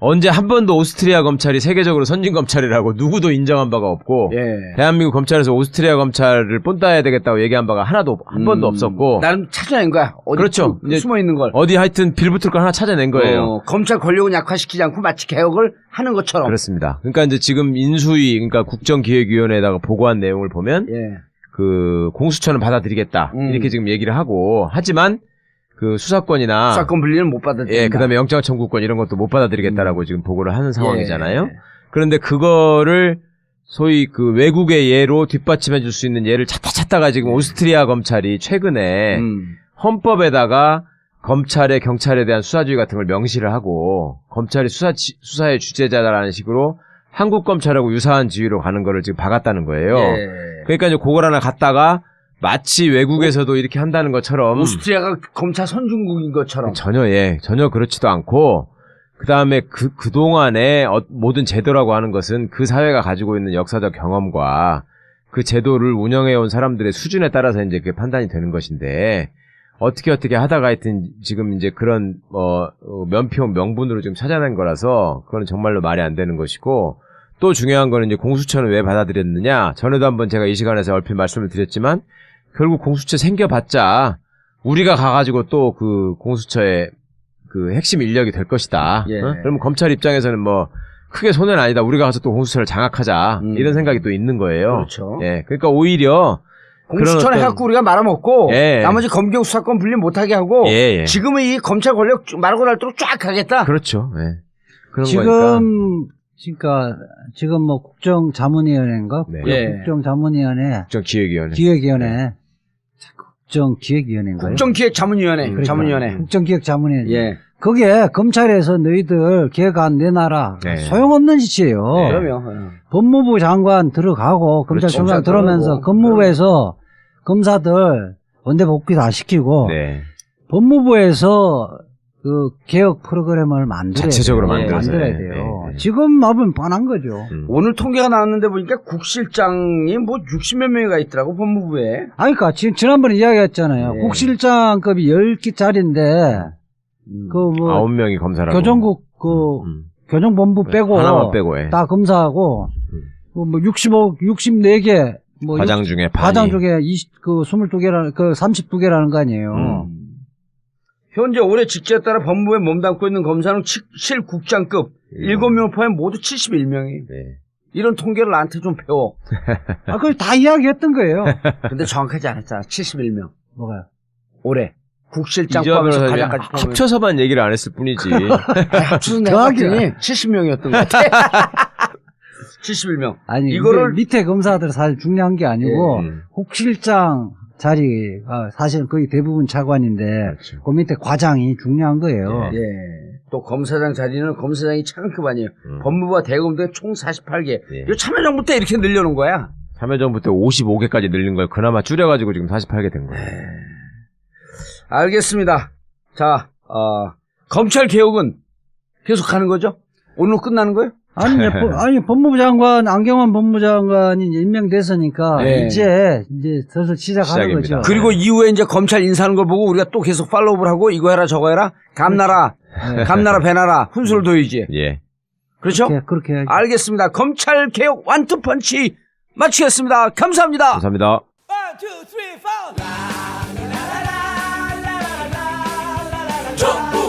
언제 한 번도 오스트리아 검찰이 세계적으로 선진 검찰이라고 누구도 인정한 바가 없고 예. 대한민국 검찰에서 오스트리아 검찰을 본따야 되겠다고 얘기한 바가 하나도 한 번도 없었고 나는 찾아낸 거야. 어디 그렇죠. 이제 숨어 있는 걸. 어디 하여튼 빌붙을 걸 하나 찾아낸 거예요. 검찰 권력은 약화시키지 않고 마치 개혁을 하는 것처럼. 그렇습니다. 그러니까 이제 지금 인수위 그러니까 국정기획위원회에다가 보고한 내용을 보면 예. 그 공수처는 받아들이겠다 이렇게 지금 얘기를 하고 하지만 그 수사권이나 사건 분리는 못 받았다. 예 그다음에 영장 청구권 이런 것도 못 받아들이겠다라고 지금 보고를 하는 상황이잖아요. 예. 그런데 그거를 소위 그 외국의 예로 뒷받침해 줄 수 있는 예를 찾다가 지금 오스트리아 검찰이 최근에 헌법에다가 검찰의 경찰에 대한 수사주의 같은 걸 명시를 하고 검찰이 수사의 주재자라는 식으로 한국 검찰하고 유사한 지위로 가는 거를 지금 박았다는 거예요. 예. 그러니까 이제 그걸 하나 갖다가 마치 외국에서도 이렇게 한다는 것처럼 오스트리아가 검찰 선진국인 것처럼. 전혀 그렇지도 않고 그다음에 그동안에 모든 제도라고 하는 것은 그 사회가 가지고 있는 역사적 경험과 그 제도를 운영해 온 사람들의 수준에 따라서 이제 그게 판단이 되는 것인데 어떻게 하다가 하여튼 지금 이제 그런 면표 명분으로 지금 찾아낸 거라서 그건 정말로 말이 안 되는 것이고 또 중요한 거는 이제 공수처는 왜 받아들였느냐 전에도 한번 제가 이 시간에서 얼핏 말씀을 드렸지만 결국 공수처 생겨봤자 우리가 가가지고 또 그 공수처의 그 핵심 인력이 될 것이다. 예. 그러면 검찰 입장에서는 뭐 크게 손해는 아니다. 우리가 가서 또 공수처를 장악하자. 이런 생각이 또 있는 거예요. 그렇죠. 예. 그러니까 오히려 공수처는 그런 어떤- 해갖고 우리가 말아먹고 예. 나머지 검경 수사권 분리 못하게 하고 예. 지금은 이 검찰 권력 말고 날도록 쫙 가겠다. 그렇죠. 예. 그런 지금 거니까. 그러니까 지금 뭐 국정자문위원회인가? 네. 예. 국정자문위원회, 국정기획위원회. 기획위원회, 국정기획위원회인가요? 국정기획자문위원회. 그러니까 자문위원회. 국정기획자문위원회. 예. 거기에 검찰에서 너희들 계획안 내놔라. 네. 소용없는 짓이에요. 네. 그러면 법무부 장관 들어가고 검찰총장 그렇죠. 들어오면서 들어가고. 법무부에서 검사들 원대 복귀 다 시키고 네. 법무부에서 그 개혁 프로그램을 만들어야 자체적으로 돼요. 만들어서, 만들어야 네, 돼요. 네, 네. 지금 마음은 뻔한 거죠. 오늘 통계가 나왔는데 보니까 국실장이 뭐 60몇 명이가 있더라고 법무부에. 아니, 그러니까 지난번에 이야기했잖아요. 네. 국실장급이 10기짜리인데 그 뭐 9명이 검사라고. 교정국 그 교정본부 빼고 하나만 빼고 해. 다 검사하고 뭐 64개 뭐 과장 중에 과장 반이. 중에 22개라는 그 32개라는 거 아니에요. 현재 올해 직제에 따라 법무부에 몸담고 있는 검사는 실국장급 7명을 포함해 모두 71명이. 네. 이런 통계를 나한테 좀 배워. 아, 그걸 다 이야기했던 거예요. 근데 정확하지 않았잖아. 71명. 뭐가요? 올해. 국실장 이재화 포함해서 변호사님 과장까지 포함해서. 합쳐서만 얘기를 안 했을 뿐이지. 합쳐서 내가 봤더니 70명이었던 것 같아. 71명. 아니, 이거를 이게 밑에 검사들 사실 중요한 게 아니고, 예, 국실장 자리가 사실은 거의 대부분 차관인데, 그렇죠. 그 밑에 과장이 중요한 거예요. 예. 예. 또 검사장 자리는 검사장이 차관급 아니에요. 법무부와 대검도에 총 48개. 예. 이거 참여정부 때 이렇게 늘려놓은 거야. 참여정부 때 55개까지 늘린 걸 그나마 줄여가지고 지금 48개 된 거예요. 알겠습니다. 자, 검찰 개혁은 계속 가는 거죠? 오늘 끝나는 거예요? 아니, 법무부 장관, 안경환 법무부 장관이 이제 임명됐으니까, 네. 이제 슬슬 시작하는 시작입니다. 거죠. 그리고 이후에 이제 검찰 인사하는 걸 보고 우리가 또 계속 팔로우를 하고 이거 해라 저거 해라 감나라 감나라 배나라 훈수를 둬야지. 예. 그렇죠? 그렇게 해야죠. 알겠습니다. 검찰 개혁 완투펀치 마치겠습니다. 감사합니다. 감사합니다. 족구